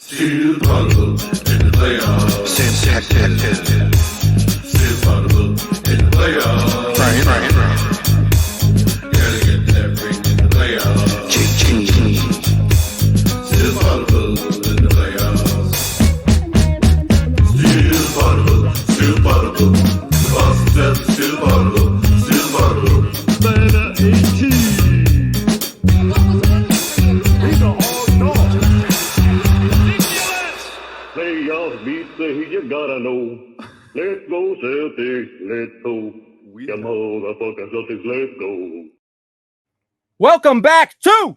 Still Poddable in the playoffs. Sam Packard. Still Poddable in the playoffs. Right. Gotta get that ring in the playoffs. Still Poddable in the playoffs. Still Poddable. The Boston Celtics still Poddable. Still Poddable. Banner 18. These are all dogs. Playoffs beats the heat, you gotta know. Let's go Celtics, let's go. Yeah, motherfucking Celtics, let's go. Welcome back to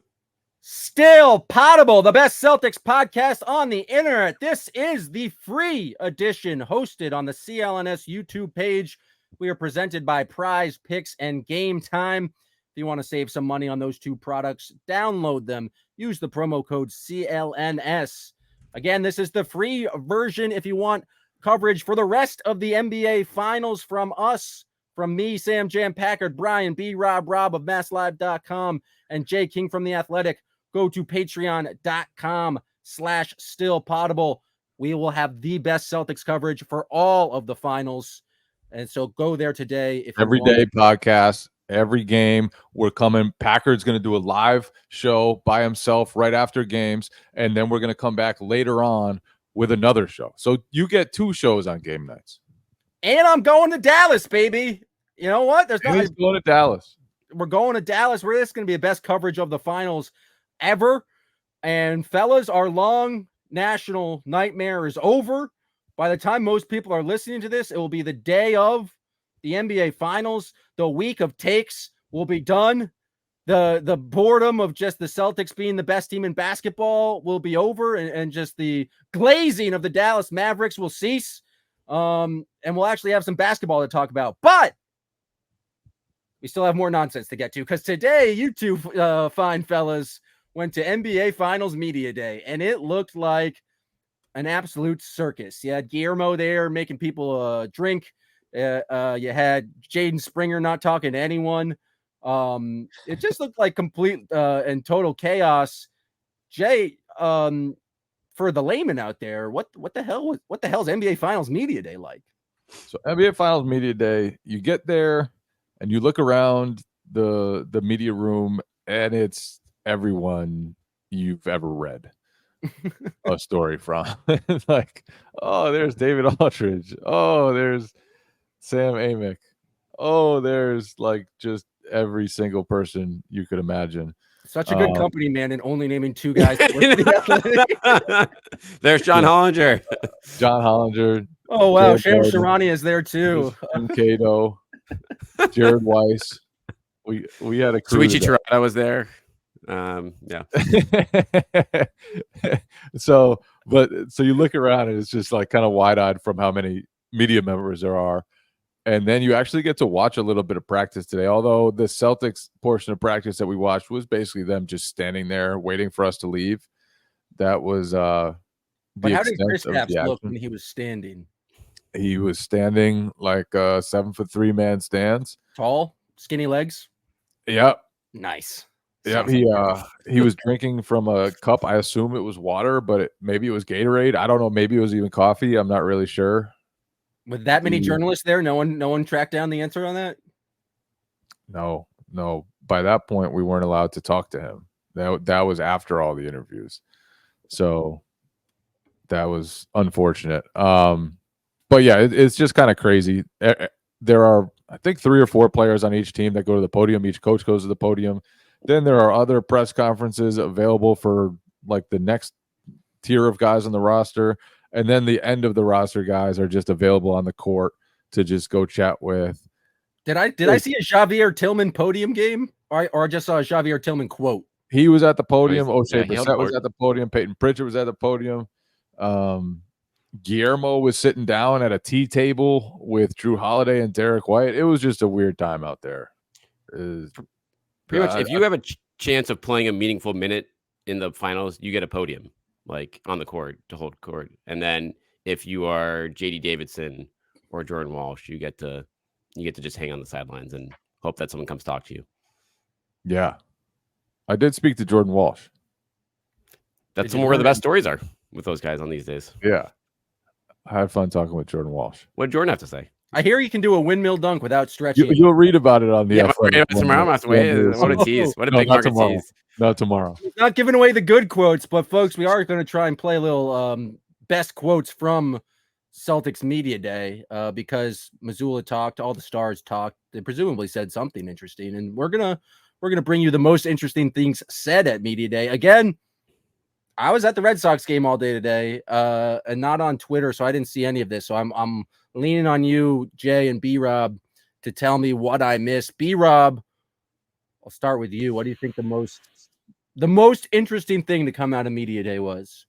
Still Poddable, the best Celtics podcast on the internet. This is the free edition hosted on the CLNS YouTube page. We are presented by Prize Picks and Game Time. If you want to save some money on those two products, download them. Use the promo code CLNS. Again, this is the free version if you want coverage for the rest of the NBA Finals from us, from me, Sam Packard, Brian B. Robb of MassLive.com, and Jay King from The Athletic. Go to patreon.com/stillpoddable. We will have the best Celtics coverage for all of the finals. And so go there today. If every day podcast, every game we're coming. Packard's going to do a live show by himself right after games. And then we're going to come back later on with another show. So you get two shows on game nights. And I'm going to Dallas, baby. You know what? He's going to Dallas. We're going to Dallas. This is going to be the best coverage of the finals ever. And fellas, our long national nightmare is over. By the time most people are listening to this, it will be the day of the NBA Finals. The week of takes will be done. The boredom of just the Celtics being the best team in basketball will be over, and just the glazing of the Dallas Mavericks will cease. And we'll actually have some basketball to talk about. But we still have more nonsense to get to, because today you two fine fellas went to NBA Finals Media Day, and it looked like an absolute circus. You had Guillermo there making people drink. You had Jaden Springer not talking to anyone. It just looked like complete and total chaos. Jay, for the layman out there, what the hell's NBA Finals Media Day like? So NBA Finals Media Day, you get there and you look around the media room, and it's everyone you've ever read a story from. Like, oh, there's David Aldridge. Oh, there's Sam Amick. Oh, there's like just every single person you could imagine. Such a good company, man, and only naming two guys. There's John Hollinger. John Hollinger. Oh, wow. Sham Sharani is there too. Cato. Jared Weiss. We had a crew. Suichi Tirada was there. Yeah. So you look around and it's just like kind of wide-eyed from how many media members there are. And then you actually get to watch a little bit of practice today. Although the Celtics portion of practice that we watched was basically them just standing there waiting for us to leave. That was but how did Chris Capps look when he was standing? He was standing like 7'3" man stands. Tall, skinny legs. Yep. Nice. Yeah, he was drinking from a cup. I assume it was water, but maybe it was Gatorade. I don't know. Maybe it was even coffee. I'm not really sure. With that many journalists there, no one tracked down the answer on that? No. By that point, we weren't allowed to talk to him. That was after all the interviews. So that was unfortunate. But yeah, it's just kind of crazy. There are, I think, 3 or 4 players on each team that go to the podium. Each coach goes to the podium. Then there are other press conferences available for like the next tier of guys on the roster. And then the end of the roster guys are just available on the court to just go chat with. Did I see a Javier Tillman podium game, or I just saw a Javier Tillman quote? He was at the podium. O'Shea Yeah, Brissett was at the podium. Peyton Pritchard was at the podium. Guillermo was sitting down at a tea table with Drew Holiday and Derek White. It was just a weird time out there. Pretty much, if you have a chance of playing a meaningful minute in the finals, you get a podium, like on the court to hold court. And then if you are JD Davidson or Jordan Walsh, you get to just hang on the sidelines and hope that someone comes talk to you. Yeah, I did speak to Jordan Walsh. That's where the best stories are. with those guys on these days. Yeah. I had fun talking with Jordan Walsh. What did Jordan have to say? I hear you can do a windmill dunk without stretching. You'll read about it on the Athletic. Tomorrow. I'm have to wait. What a tease! What a big market tease! Not tomorrow. Not giving away the good quotes, but folks, we are going to try and play a little best quotes from Celtics Media Day because Mazzulla talked, all the stars talked. They presumably said something interesting, and we're gonna bring you the most interesting things said at Media Day. Again, I was at the Red Sox game all day today, and not on Twitter, so I didn't see any of this. So I'm leaning on you, Jay and B-Rob, to tell me what I missed. B-Rob, I'll start with you. What do you think the most interesting thing to come out of Media Day was?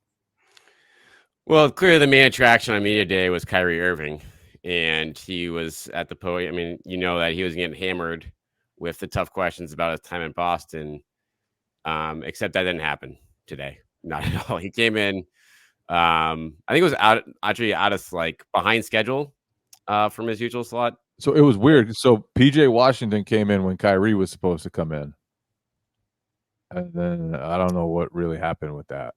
Well, clearly the main attraction on Media Day was Kyrie Irving, and he was at the podium. I mean, you know that he was getting hammered with the tough questions about his time in Boston, except that didn't happen today. Not at all. He came in. I think it was out of like behind schedule from his usual slot. So it was weird. So PJ Washington came in when Kyrie was supposed to come in, and then I don't know what really happened with that.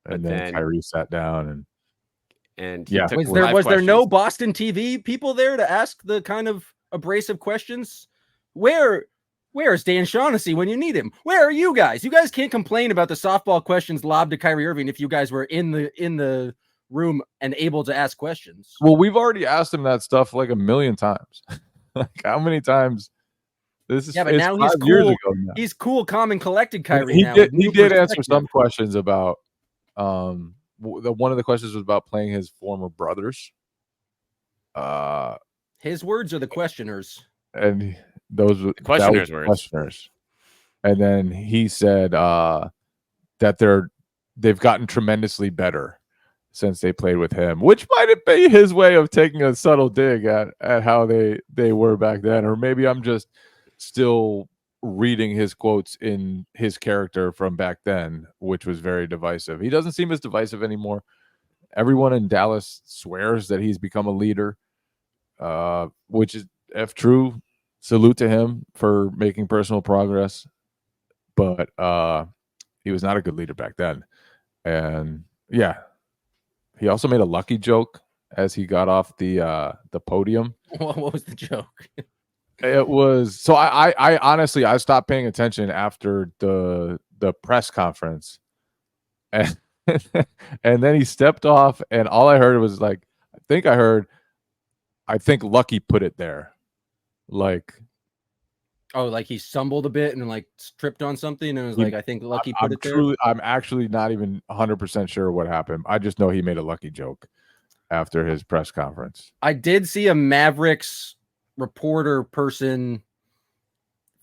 And then Kyrie sat down and yeah. Was there no Boston TV people there to ask the kind of abrasive questions? Where's Dan Shaughnessy when you need him? Where are you guys? You guys can't complain about the softball questions lobbed to Kyrie Irving if you guys were in the room and able to ask questions. Well, we've already asked him that stuff like a million times. Like how many times? This is but now he's cool. Years ago now. He's cool, calm, and collected. Kyrie. He did answer some questions one of the questions was about playing his former brothers. His words or the questioners? And those were questioners' words. Questioners. And then he said that they've gotten tremendously better since they played with him, which might be his way of taking a subtle dig at how they were back then. Or maybe I'm just still reading his quotes in his character from back then, which was very divisive. He doesn't seem as divisive anymore. Everyone in Dallas swears that he's become a leader, which is, if true, salute to him for making personal progress. But he was not a good leader back then. And yeah, he also made a lucky joke as he got off the podium. What was the joke? It was so I honestly I stopped paying attention after the press conference, and and then he stepped off, and all I heard was like I think Lucky put it there, like he stumbled a bit and like tripped on something and was like I think Lucky put it there. I'm actually not even 100% sure what happened. I just know he made a Lucky joke after his press conference. I did see a Mavericks reporter person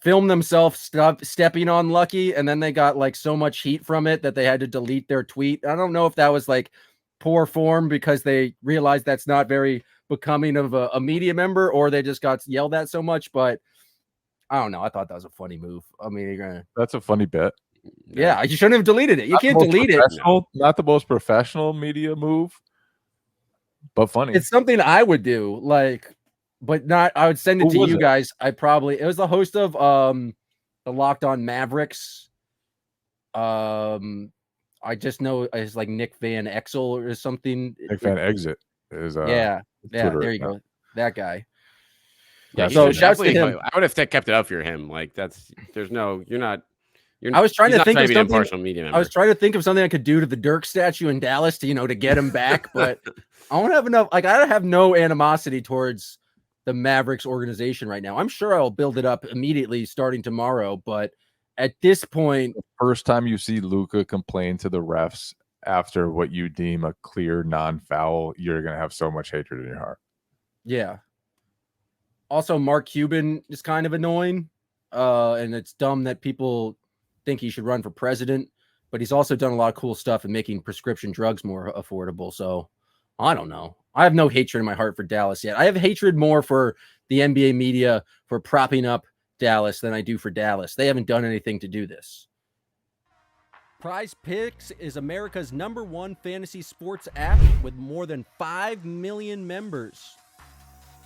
film themselves stepping on Lucky, and then they got like so much heat from it that they had to delete their tweet. I don't know if that was like poor form because they realized that's not very becoming of a media member, or they just got yelled at so much, but I don't know. I thought that was a funny move. I mean, that's a funny bit. Yeah, you shouldn't have deleted it. You can't delete it. Not the most professional media move, but funny. It's something I would do, but not. I would send it to you guys. It was the host of the Locked On Mavericks. I just know it's like Nick Van Exel or something. Nick Van Exit is yeah. There you go, that guy. Yeah, so shouts to him. I would have kept it up for him. Like you're not. I was trying to think of something. Impartial media member. I was trying to think of something I could do to the Dirk statue in Dallas to get him back, but I don't have enough. Like I have no animosity towards the Mavericks organization right now. I'm sure I'll build it up immediately starting tomorrow, but at this point, the first time you see Luka complain to the refs after what you deem a clear non-foul, you're gonna have so much hatred in your heart. Yeah. Also, Mark Cuban is kind of annoying, and it's dumb that people think he should run for president, but he's also done a lot of cool stuff in making prescription drugs more affordable. So I don't know. I have no hatred in my heart for Dallas yet. I have hatred more for the NBA media for propping up Dallas than I do for Dallas. They haven't done anything to do this. Prize Picks is America's #1 fantasy sports app with more than 5 million members.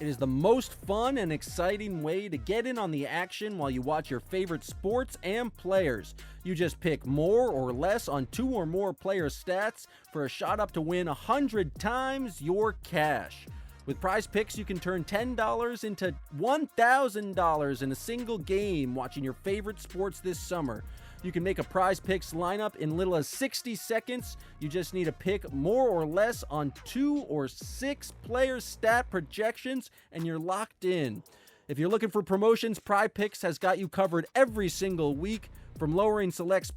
It is the most fun and exciting way to get in on the action while you watch your favorite sports and players. You just pick more or less on 2 or more player stats for a shot up to win 100 times your cash. With Prize Picks, you can turn $10 into $1,000 in a single game watching your favorite sports this summer. You can make a Prize Picks lineup in little as 60 seconds. You just need to pick more or less on 2 or 6 player stat projections, and you're locked in. If you're looking for promotions, Prize Picks has got you covered every single week, from lowering select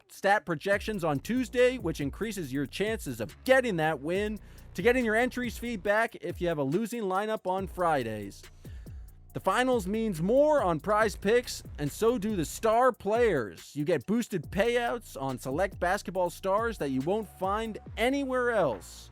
stat projections on Tuesday, which increases your chances of getting that win, to getting your entries fee back if you have a losing lineup on Fridays. The finals means more on Prize Picks, and so do the star players. You get boosted payouts on select basketball stars that you won't find anywhere else.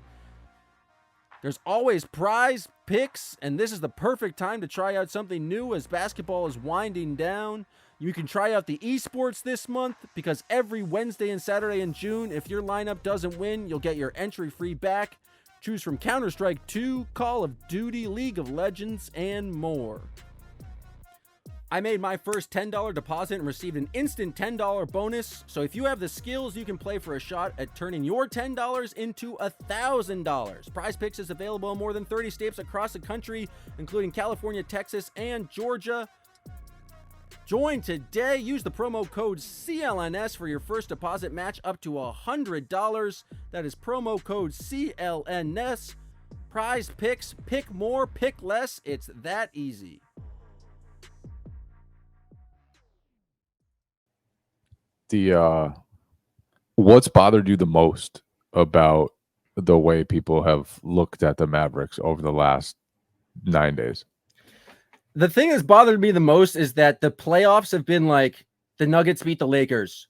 There's always Prize Picks, and this is the perfect time to try out something new as basketball is winding down. You can try out the esports this month, because every Wednesday and Saturday in June, if your lineup doesn't win, you'll get your entry free back. Choose from Counter-Strike 2, Call of Duty, League of Legends, and more. I made my first $10 deposit and received an instant $10 bonus. So if you have the skills, you can play for a shot at turning your $10 into $1,000. Prize Picks is available in more than 30 states across the country, including California, Texas, and Georgia. Join today. Use the promo code CLNS for your first deposit match up to $100. That is promo code CLNS. Prize Picks. Pick more, pick less. It's that easy. What's bothered you the most about the way people have looked at the Mavericks over the last 9 days? The thing that's bothered me the most is that the playoffs have been like, the Nuggets beat the Lakers.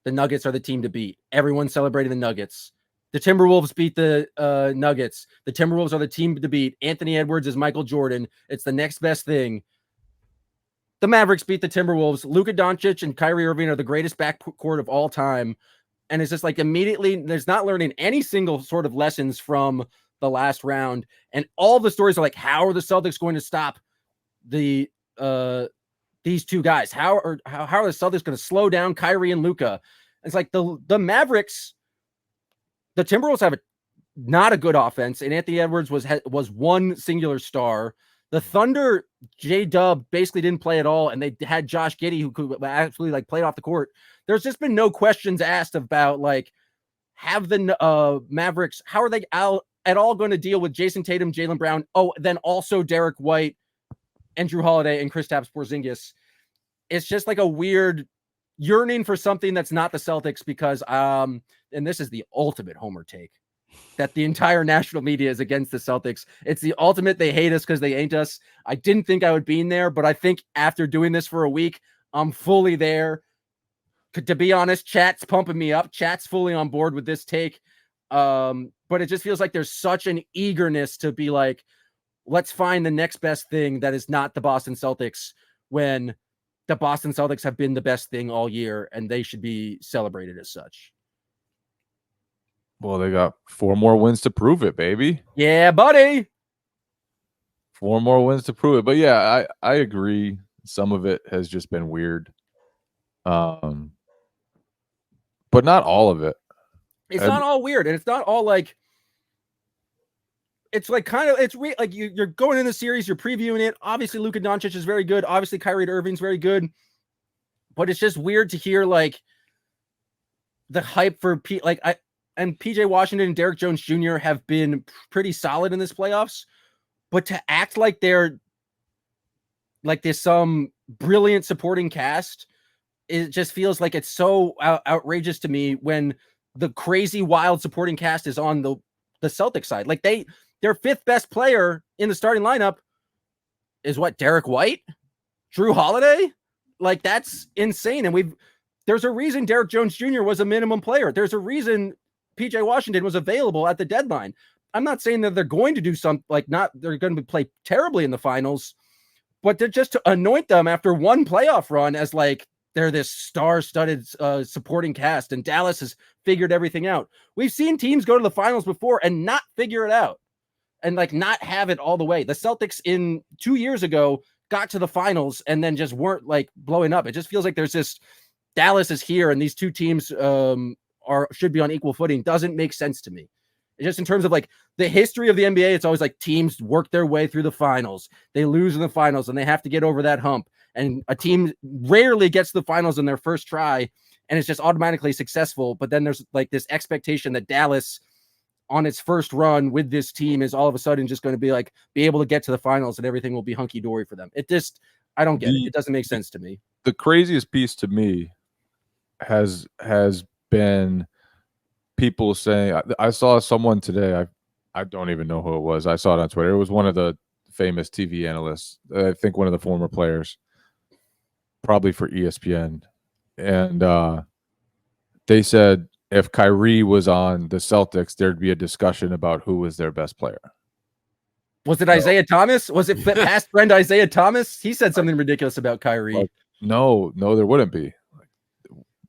The Nuggets are the team to beat. Everyone's celebrating the Nuggets. The Timberwolves beat the Nuggets. The Timberwolves are the team to beat. Anthony Edwards is Michael Jordan. It's the next best thing. The Mavericks beat the Timberwolves. Luka Doncic and Kyrie Irving are the greatest backcourt of all time. And it's just like immediately, there's not learning any single sort of lessons from the last round. And all the stories are like, how are the Celtics going to stop these two guys? How are the Celtics going to slow down Kyrie and Luka? It's like the Mavericks, the Timberwolves have not a good offense, and Anthony Edwards was one singular star. The Thunder, J-Dub basically didn't play at all, and they had Josh Giddey who could actually like play off the court. There's just been no questions asked about like, have the Mavericks, how are they at all going to deal with Jason Tatum, Jaylen Brown? Oh, then also Derek White and Drew Holiday and Kristaps Porzingis. It's just like a weird yearning for something that's not the Celtics, because and this is the ultimate homer take, that the entire national media is against the Celtics. It's the ultimate, they hate us because they ain't us. I didn't think I would be in there, but I think after doing this for a week, I'm fully there. To be honest, chat's pumping me up. Chat's fully on board with this take. But it just feels like there's such an eagerness to be like, let's find the next best thing that is not the Boston Celtics, when the Boston Celtics have been the best thing all year, and they should be celebrated as such. Well, they got 4 more wins to prove it, baby. Yeah, buddy. 4 more wins to prove it. But yeah, I agree. Some of it has just been weird. But not all of it. It's not all weird, and it's not all like, it's like kind of, it's like you're going in the series, you're previewing it. Obviously, Luka Doncic is very good. Obviously, Kyrie Irving's very good. But it's just weird to hear like the hype for and PJ Washington and Derek Jones Jr. have been pretty solid in this playoffs. But to act like they're like there's some brilliant supporting cast, it just feels like it's so outrageous to me when the crazy wild supporting cast is on the Celtics side. Like their 5th best player in the starting lineup is what, Derek White, Drew Holiday? Like, that's insane. And there's a reason Derek Jones Jr. was a minimum player. There's a reason PJ Washington was available at the deadline. I'm not saying that they're going to do they're going to play terribly in the finals, but they're just to anoint them after one playoff run as like, they're this star-studded supporting cast, and Dallas has figured everything out. We've seen teams go to the finals before and not figure it out. and like not have it all the way. The Celtics in 2 years ago got to the finals and then just weren't like blowing up. It just feels like there's this Dallas is here and these two teams should be on equal footing. Doesn't make sense to me. It's just in terms of like the history of the NBA, it's always like teams work their way through the finals. They lose in the finals and they have to get over that hump. And a team rarely gets to the finals in their first try and it's just automatically successful. But then there's like this expectation that Dallas on its first run with this team is all of a sudden just going to be like, be able to get to the finals and everything will be hunky dory for them. It just, I don't get it. It doesn't make sense to me. The craziest piece to me has been people saying, I saw someone today, I don't even know who it was. I saw it on Twitter. It was one of the famous TV analysts. I think one of the former players, probably for ESPN. And they said if Kyrie was on the Celtics, there'd be a discussion about who was their best player. Was it Isaiah Thomas? Was it past friend Isaiah Thomas? He said something ridiculous about Kyrie. Like, no, there wouldn't be. Like,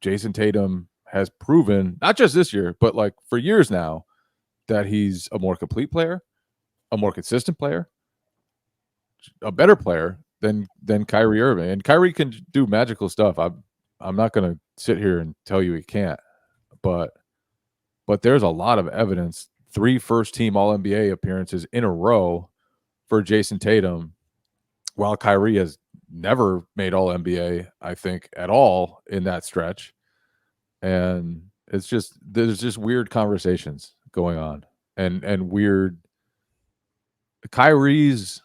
Jason Tatum has proven, not just this year, but like for years now, that he's a more complete player, a more consistent player, a better player than Kyrie Irving. And Kyrie can do magical stuff. I'm not going to sit here and tell you he can't, but there's a lot of evidence. 3 first-team All-NBA appearances in a row for Jason Tatum, while Kyrie has never made All-NBA, I think, at all in that stretch. And it's just, there's just weird conversations going on and weird. Kyrie's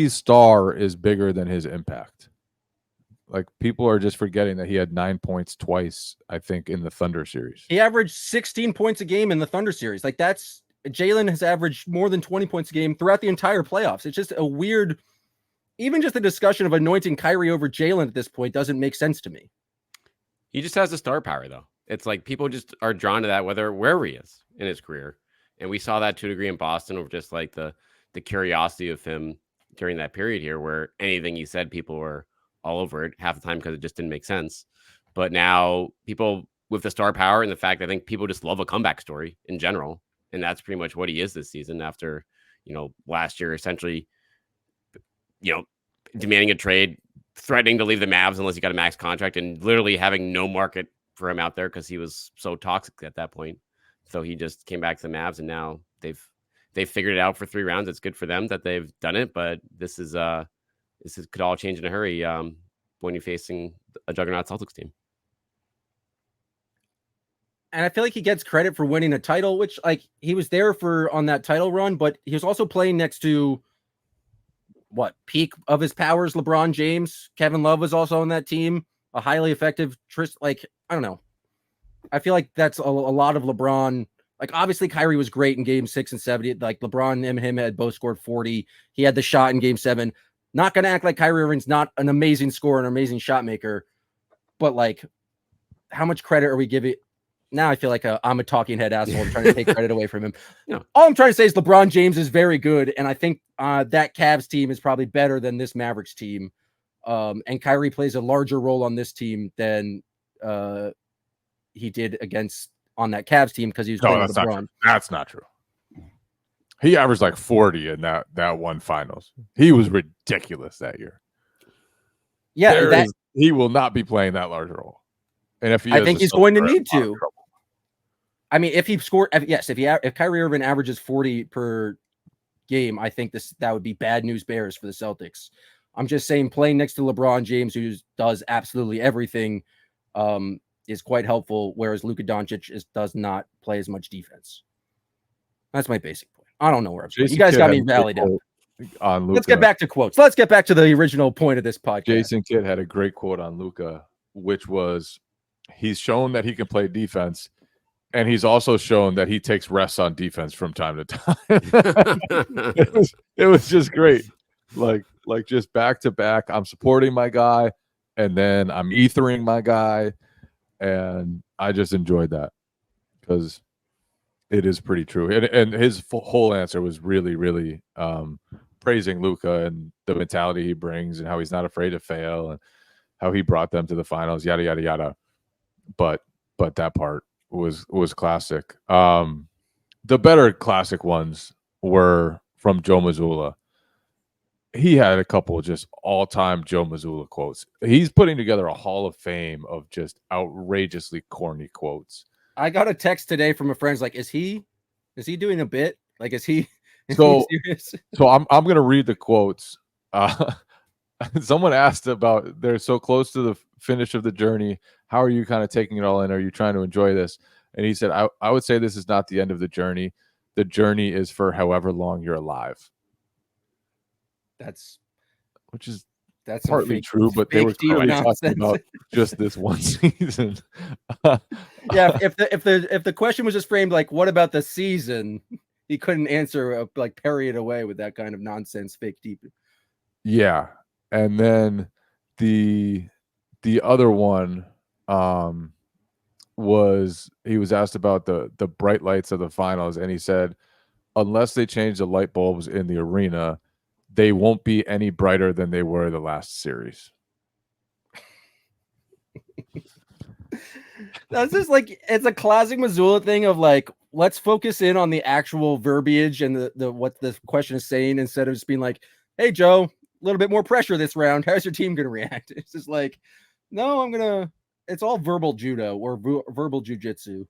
star is bigger than his impact. Like, people are just forgetting that he had 9 points twice, I think, in the Thunder series. He averaged 16 points a game in the Thunder series. Like, that's Jalen has averaged more than 20 points a game throughout the entire playoffs. It's just a weird, even just the discussion of anointing Kyrie over Jalen at this point doesn't make sense to me. He just has the star power, though. It's like people just are drawn to that, wherever he is in his career. And we saw that to a degree in Boston, over just like the curiosity of him during that period here, where anything he said, people were all over it half the time because it just didn't make sense. But now people with the star power and the fact, I think people just love a comeback story in general. And that's pretty much what he is this season after, last year, essentially, demanding a trade, threatening to leave the Mavs unless he got a max contract, and literally having no market for him out there because he was so toxic at that point. So he just came back to the Mavs, and now they've figured it out for 3 rounds. It's good for them that they've done it, but this could all change in a hurry when you're facing a juggernaut Celtics team. And I feel like he gets credit for winning a title, which, like, he was there on that title run, but he was also playing next to peak of his powers, LeBron James. Kevin Love was also on that team, a highly effective I don't know. I feel like that's a lot of LeBron. Like, obviously Kyrie was great in game 6 and 7. Like, LeBron and him had both scored 40. He had the shot in game 7. Not going to act like Kyrie Irving's not an amazing scorer, an amazing shot maker, but like, how much credit are we giving? Now I feel like I'm a talking head asshole. I'm trying to take credit away from him. No. All I'm trying to say is LeBron James is very good, and I think that Cavs team is probably better than this Mavericks team. And Kyrie plays a larger role on this team than he did on that Cavs team because he was playing with LeBron. That's not true. He averaged like 40 in that one finals. He was ridiculous that year. Yeah, he will not be playing that large role. And if I think he's going to need to. I mean, if Kyrie Irving averages 40 per game, I think that would be bad news bears for the Celtics. I'm just saying, playing next to LeBron James, who does absolutely everything, is quite helpful, whereas Luka Doncic does not play as much defense. That's my basic point. I don't know where I'm going. You guys got me rallied up. On Luka. Let's get back to quotes. Let's get back to the original point of this podcast. Jason Kidd had a great quote on Luka, which was, he's shown that he can play defense, and he's also shown that he takes rests on defense from time to time. it was just great. Like just back to back. I'm supporting my guy, and then I'm ethering my guy. And I just enjoyed that because it is pretty true. And his whole answer was really, really praising Luka and the mentality he brings and how he's not afraid to fail and how he brought them to the finals, yada, yada, yada. But that part was classic. The better classic ones were from Joe Mazzulla. He had a couple of just all-time Joe Mazzulla quotes. He's putting together a hall of fame of just outrageously corny quotes. I got a text today from a friend like, is he doing a bit? Like, is he serious? So I'm going to read the quotes. Someone asked about, they're so close to the finish of the journey. How are you kind of taking it all in? Are you trying to enjoy this? And he said, I would say this is not the end of the journey. The journey is for however long you're alive. That's partly true, but they were clearly talking about just this one season. Yeah, if the question was just framed like, what about the season? He couldn't answer, like, parry it away with that kind of nonsense, fake deep. Yeah. And then the other one was, he was asked about the bright lights of the finals, and he said, unless they change the light bulbs in the arena, they won't be any brighter than they were the last series. That's just like, it's a classic Mazzulla thing of like, let's focus in on the actual verbiage and the what the question is saying, instead of just being like, hey Joe, a little bit more pressure this round, how's your team gonna react? It's just like, no, it's all verbal judo or verbal jujitsu.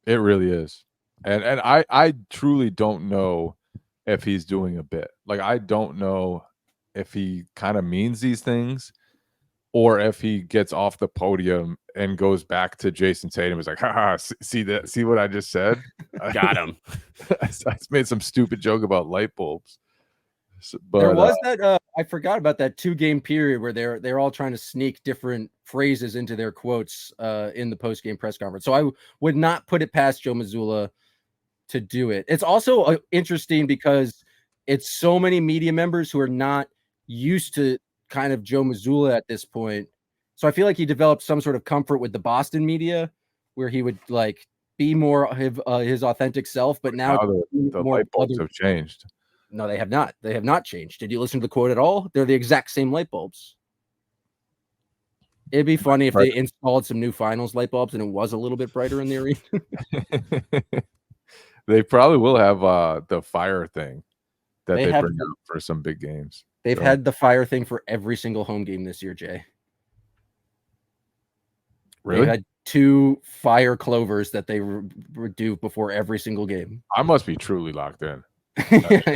It really is. And I truly don't know if he's doing a bit. Like, I don't know if he kind of means these things, or if he gets off the podium and goes back to Jason Tatum, is like, haha, see that? See what I just said? Got him. I made some stupid joke about light bulbs. But there was that I forgot about that 2-game period where they're all trying to sneak different phrases into their quotes in the post-game press conference. So I would not put it past Joe Mazzulla to do it. It's also interesting because it's so many media members who are not used to kind of Joe Mazzulla at this point. So I feel like he developed some sort of comfort with the Boston media where he would like be more his authentic self. But now the light bulbs have changed. No, they have not. They have not changed. Did you listen to the quote at all? They're the exact same light bulbs. It'd be funny if they installed some new finals light bulbs and it was a little bit brighter in the arena. They probably will have the fire thing that they bring out for some big games. They've had the fire thing for every single home game this year, Jay. Really? They had 2 fire clovers that they do before every single game. I must be truly locked in.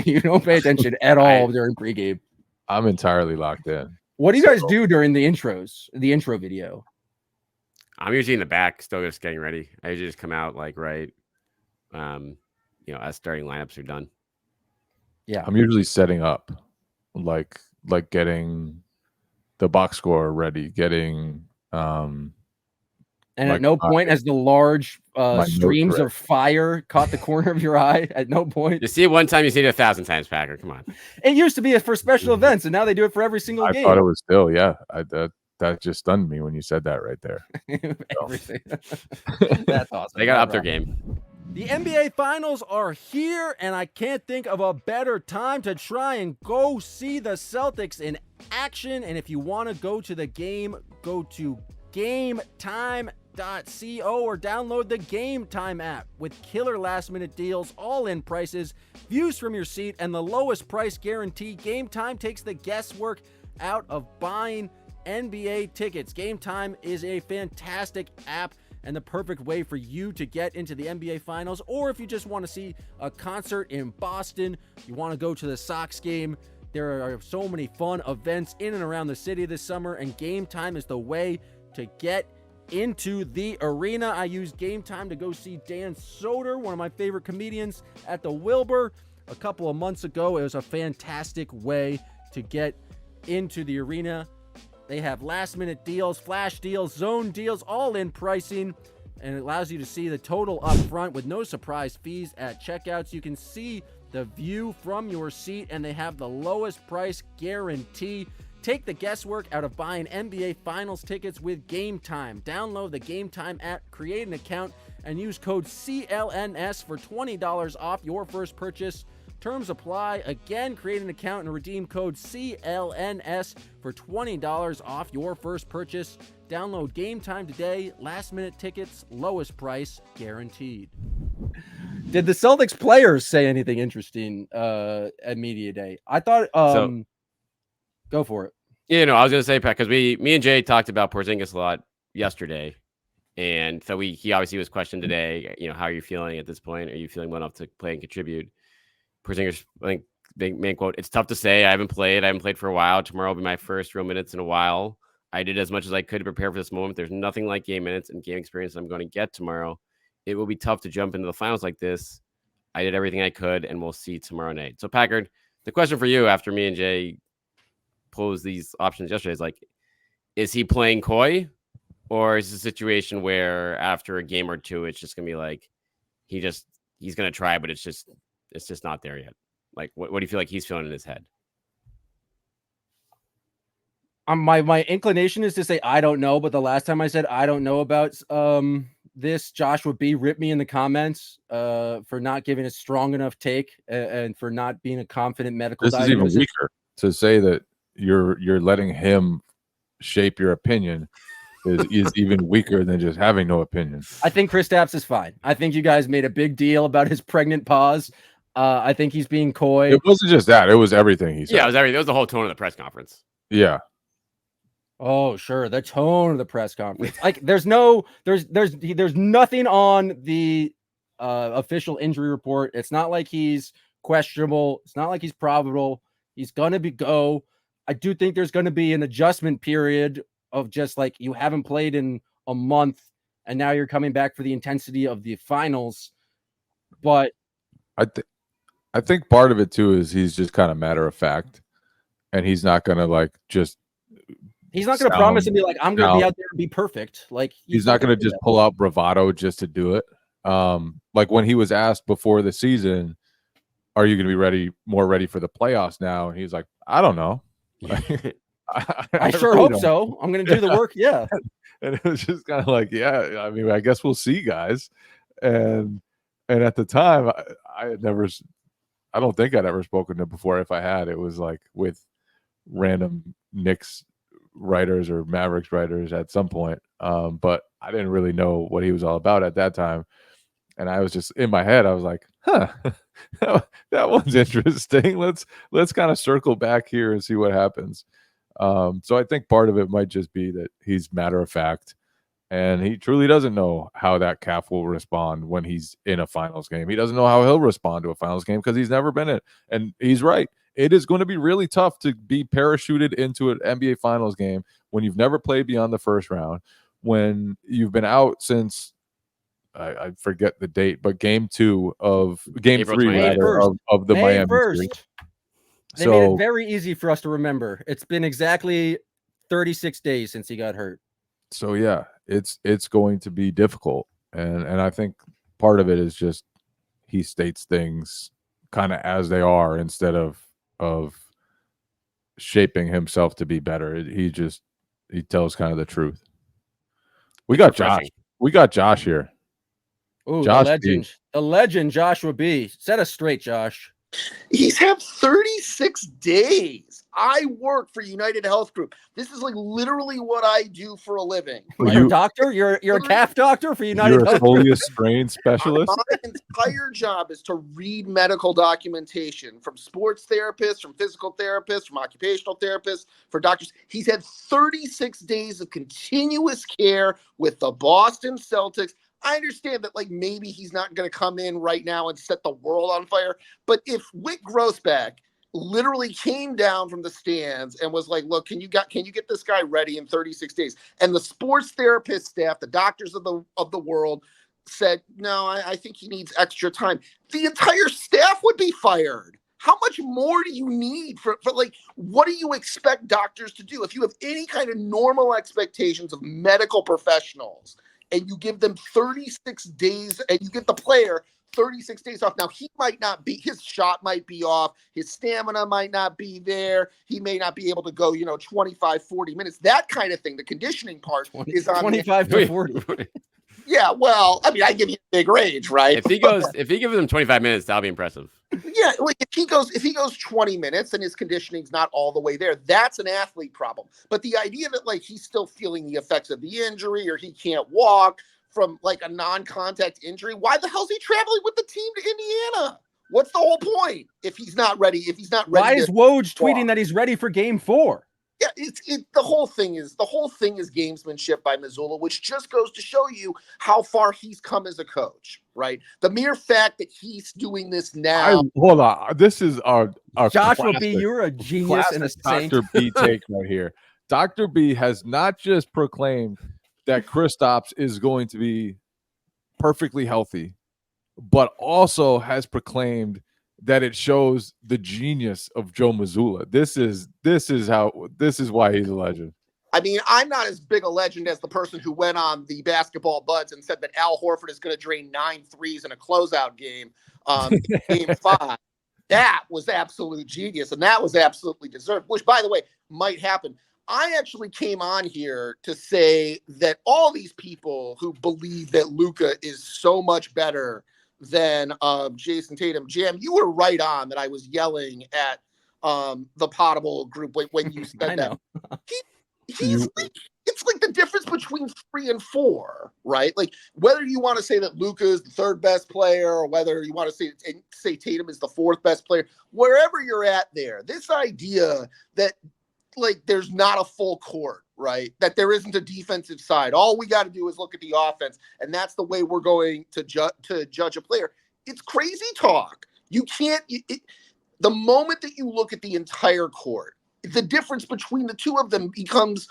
You don't pay attention at all during pregame. I'm entirely locked in. What do you guys do during the intros, the intro video? I'm usually in the back, still just getting ready. I usually just come out like right, as starting lineups are done. Yeah, I'm usually setting up, like getting the box score ready, getting and at no point has the large streams of fire caught the corner of your eye. At no point. You see it one time, you see it 1,000 times, Packard. Come on. It used to be for special events, and now they do it for every single game. I thought it was still, yeah. That just stunned me when you said that right there. Everything. That's awesome. They got up their game. The NBA Finals are here, and I can't think of a better time to try and go see the Celtics in action. And if you want to go to the game, go to GameTime.co or download the Game Time app with killer last-minute deals, all-in prices, views from your seat, and the lowest price guarantee. Game Time takes the guesswork out of buying NBA tickets. Game Time is a fantastic app and the perfect way for you to get into the NBA Finals, or if you just want to see a concert in Boston, you want to go to the Sox game. There are so many fun events in and around the city this summer, and Game Time is the way to get into the arena. I used Game Time to go see Dan Soder, one of my favorite comedians, at the Wilbur a couple of months ago. It was a fantastic way to get into the arena. They have last-minute deals, flash deals, zone deals, all-in pricing, and it allows you to see the total up front with no surprise fees at checkouts. You can see the view from your seat, and they have the lowest price guarantee. Take the guesswork out of buying NBA Finals tickets with Game Time. Download the Game Time app, create an account, and use code CLNS for $20 off your first purchase. Terms apply. Again, create an account and redeem code CLNS for $20 off your first purchase. Download Game Time today. Last minute tickets, lowest price guaranteed. Did the Celtics players say anything interesting at media day? I thought. Go for it. I was gonna say, Pat, because me and Jay talked about Porzingis a lot yesterday, and so he obviously was questioned today. How are you feeling at this point? Are you feeling well enough to play and contribute? Porzingis, I think, main quote: "It's tough to say. I haven't played for a while. Tomorrow will be my first real minutes in a while. I did as much as I could to prepare for this moment. There's nothing like game minutes and game experience I'm going to get tomorrow. It will be tough to jump into the finals like this. I did everything I could, and we'll see tomorrow night." So, Packard, the question for you after me and Jay posed these options yesterday is like, is he playing coy, or is it a situation where after a game or two, it's just going to be like, he's going to try, but it's just not there yet? Like, what do you feel like he's feeling in his head? My inclination is to say I don't know, but the last time I said I don't know about this, Joshua B ripped me in the comments for not giving a strong enough take and for not being a confident medical diagnosis. Is even weaker to say that you're letting him shape your opinion is even weaker than just having no opinion. I think Kristaps is fine. I think you guys made a big deal about his pregnant pause. I think he's being coy. It wasn't just that; it was everything he said. Yeah, it was everything. It was the whole tone of the press conference. Yeah. Oh, sure. The tone of the press conference. Like there's nothing on the official injury report. It's not like he's questionable. It's not like he's probable. He's going to go. I do think there's going to be an adjustment period of just like you haven't played in a month and now you're coming back for the intensity of the finals. But I think part of it too is he's just kind of matter of fact, and he's not going to like just. He's not going to promise and be like, I'm going to be out there and be perfect. Like he's not going to just pull out bravado just to do it. Like when he was asked before the season, are you going to be more ready for the playoffs now? And he's like, I don't know. I sure hope so. I'm going to do the work. Yeah. And it was just kind of like, yeah, I mean, I guess we'll see, guys. And at the time I don't think I'd ever spoken to him before. If I had, it was like with random Knicks writers or Mavericks writers at some point. But I didn't really know what he was all about at that time. And I was just in my head, I was like, that one's interesting. Let's kind of circle back here and see what happens. So I think part of it might just be that he's matter of fact, and he truly doesn't know how that calf will respond when he's in a finals game. He doesn't know how he'll respond to a finals game because he's never been in it. And he's right. It is going to be really tough to be parachuted into an NBA finals game when you've never played beyond the first round, when you've been out since I forget the date, but game 3 of the Miami series. They made it very easy for us to remember. It's been exactly 36 days since he got hurt. So yeah, it's going to be difficult. And I think part of it is just he states things kind of as they are instead of shaping himself to be better. He tells kind of the truth. We got Josh. We got Josh here. Ooh, the legend, Joshua B. Set us straight, Josh. He's had 36 days. I work for United Health Group. This is like literally what I do for a living. You're a doctor? You're a calf doctor for United Health Group? You're a fully strained specialist? My entire job is to read medical documentation from sports therapists, from physical therapists, from occupational therapists, for doctors. He's had 36 days of continuous care with the Boston Celtics. I understand that, like, maybe he's not going to come in right now and set the world on fire. But if Wick Grossbeck literally came down from the stands and was like, look, can you get this guy ready in 36 days? And the sports therapist staff, the doctors of the world said, no, I think he needs extra time. The entire staff would be fired. How much more do you need for like, what do you expect doctors to do? If you have any kind of normal expectations of medical professionals, and you give them 36 days, and you give the player 36 days off. Now, his shot might be off. His stamina might not be there. He may not be able to go, 25, 40 minutes. That kind of thing. The conditioning part is on 25 to 40. Yeah, well, I mean, I give you a big range, right? If he gives them 25 minutes, that'll be impressive. Yeah, like if he goes 20 minutes and his conditioning's not all the way there, that's an athlete problem. But the idea that like he's still feeling the effects of the injury or he can't walk from like a non-contact injury, why the hell's he traveling with the team to Indiana? What's the whole point if he's not ready? If he's not ready, why is Woj tweeting that he's ready for Game 4? Yeah, the whole thing is gamesmanship by Mazzulla, which just goes to show you how far he's come as a coach, right? The mere fact that he's doing this now. Hold on, this is our Joshua B. You're a genius and a saint. Dr. B take right here. Dr. B has not just proclaimed that Kristaps is going to be perfectly healthy, but also has proclaimed that it shows the genius of Joe Mazzulla. This is why he's a legend. I mean, I'm not as big a legend as the person who went on the Basketball Buds and said that Al Horford is going to drain 9 threes in a closeout game, Game 5. That was absolute genius, and that was absolutely deserved, which, by the way, might happen. I actually came on here to say that all these people who believe that Luka is so much better than Jason Tatum, Jam, you were right on that I was yelling at the Poddable group when you said that. It's like the difference between 3 and 4, right? Like whether you want to say that Luka is the 3rd best player or whether you want to say Tatum is the 4th best player, wherever you're at there, this idea that like there's not a full court, right? That there isn't a defensive side. All we got to do is look at the offense, and that's the way we're going to judge a player. It's crazy talk. You can't. The moment that you look at the entire court, the difference between the two of them becomes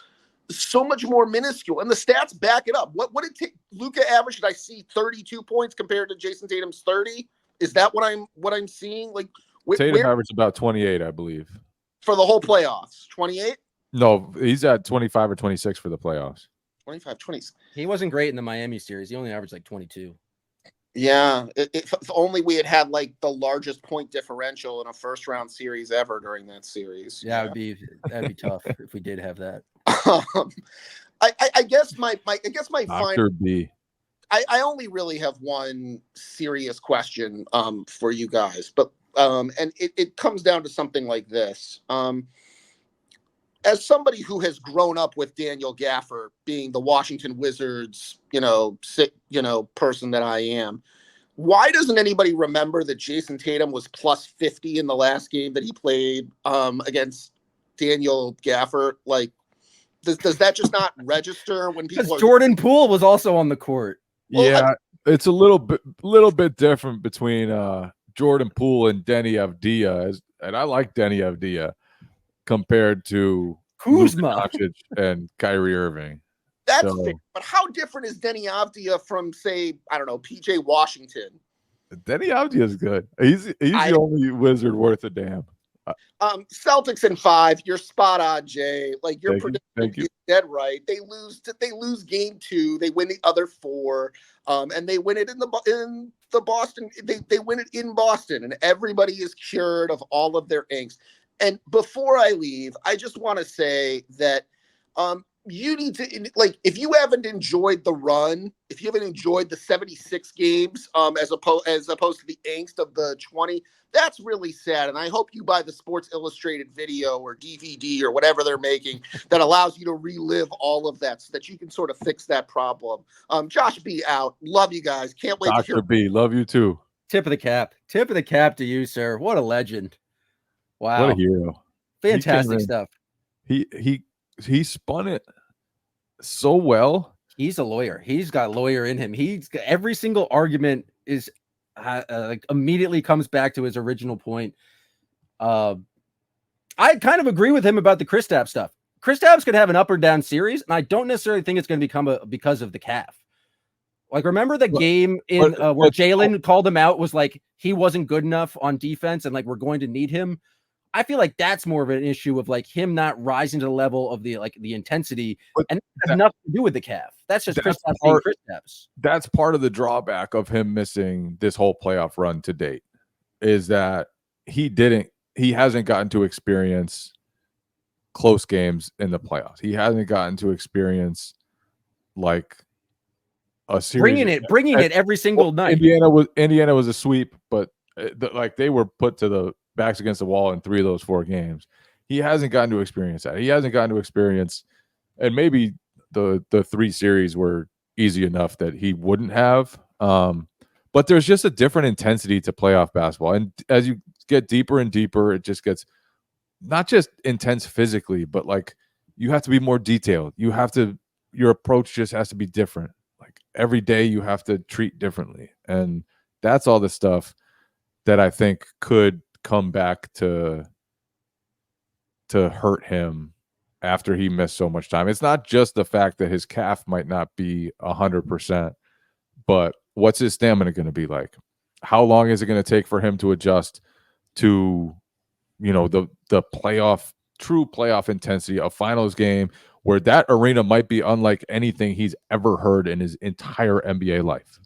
so much more minuscule, and the stats back it up. What did Luka average? Did I see 32 points compared to Jason Tatum's 30? Is that what I'm seeing? Like Tatum averaged about 28, I believe. For the whole playoffs, 28? No, he's at 25 or 26 for the playoffs. 25, 20. He wasn't great in the Miami series. He only averaged like 22. Yeah, if only we had like the largest point differential in a first-round series ever during that series. Yeah, that'd be tough if we did have that. I guess my Dr. final. B. I only really have one serious question for you guys, but and it comes down to something like this. As somebody who has grown up with Daniel Gafford being the Washington Wizards, person that I am, why doesn't anybody remember that Jason Tatum was plus 50 in the last game that he played against Daniel Gafford? Like, does that just not register when people? Because Jordan Poole was also on the court. Yeah, it's a little bit different between Jordan Poole and Denny Avdija, and I like Denny Avdija compared to Kuzma and Kyrie Irving. That's fair, but how different is Denny Avdija from, say, I don't know, PJ Washington? Denny Avdija is good. He's the only Wizard worth a damn. Celtics in 5. You're spot on, Jay. Like your prediction is dead right. They lose game 2. They win the other 4, and they win it in the Boston. They win it in Boston, and everybody is cured of all of their angst. And before I leave, I just want to say that you need to, like, if you haven't enjoyed the run, if you haven't enjoyed the 76 games, as opposed to the angst of the 20, that's really sad. And I hope you buy the Sports Illustrated video or DVD or whatever they're making that allows you to relive all of that so that you can sort of fix that problem. Josh B out. Love you guys. Can't wait to hear. Dr. B, love you too. Tip of the cap. Tip of the cap to you, sir. What a legend. Wow. What a hero. Fantastic stuff. He spun it so well. He's a lawyer. He's got lawyer in him. He's got, every single argument is like immediately comes back to his original point. I kind of agree with him about the Kristaps stuff. Kristaps could have an up or down series, and I don't necessarily think it's going to become because of the calf. Like, remember the game where Jalen called him out, was like he wasn't good enough on defense, and like we're going to need him. I feel like that's more of an issue of like him not rising to the level of the intensity, and it has nothing to do with the calf. That's just Kristaps. That's part of the drawback of him missing this whole playoff run to date, is that he hasn't gotten to experience close games in the playoffs. He hasn't gotten to experience like a series bringing it every single night. Indiana was a sweep, but like they were put to the backs against the wall in 3 of those 4 games. He hasn't gotten to experience that. He hasn't gotten to experience, and maybe the 3 series where easy enough that he wouldn't have. But there's just a different intensity to playoff basketball. And as you get deeper and deeper, it just gets not just intense physically, but like you have to be more detailed. Your approach just has to be different. Like every day you have to treat differently. And that's all the stuff that I think could come back to hurt him after he missed so much time. It's not just the fact that his calf might not be 100%, but what's his stamina going to be like? How long is it going to take for him to adjust to, the true playoff intensity, a finals game where that arena might be unlike anything he's ever heard in his entire NBA life?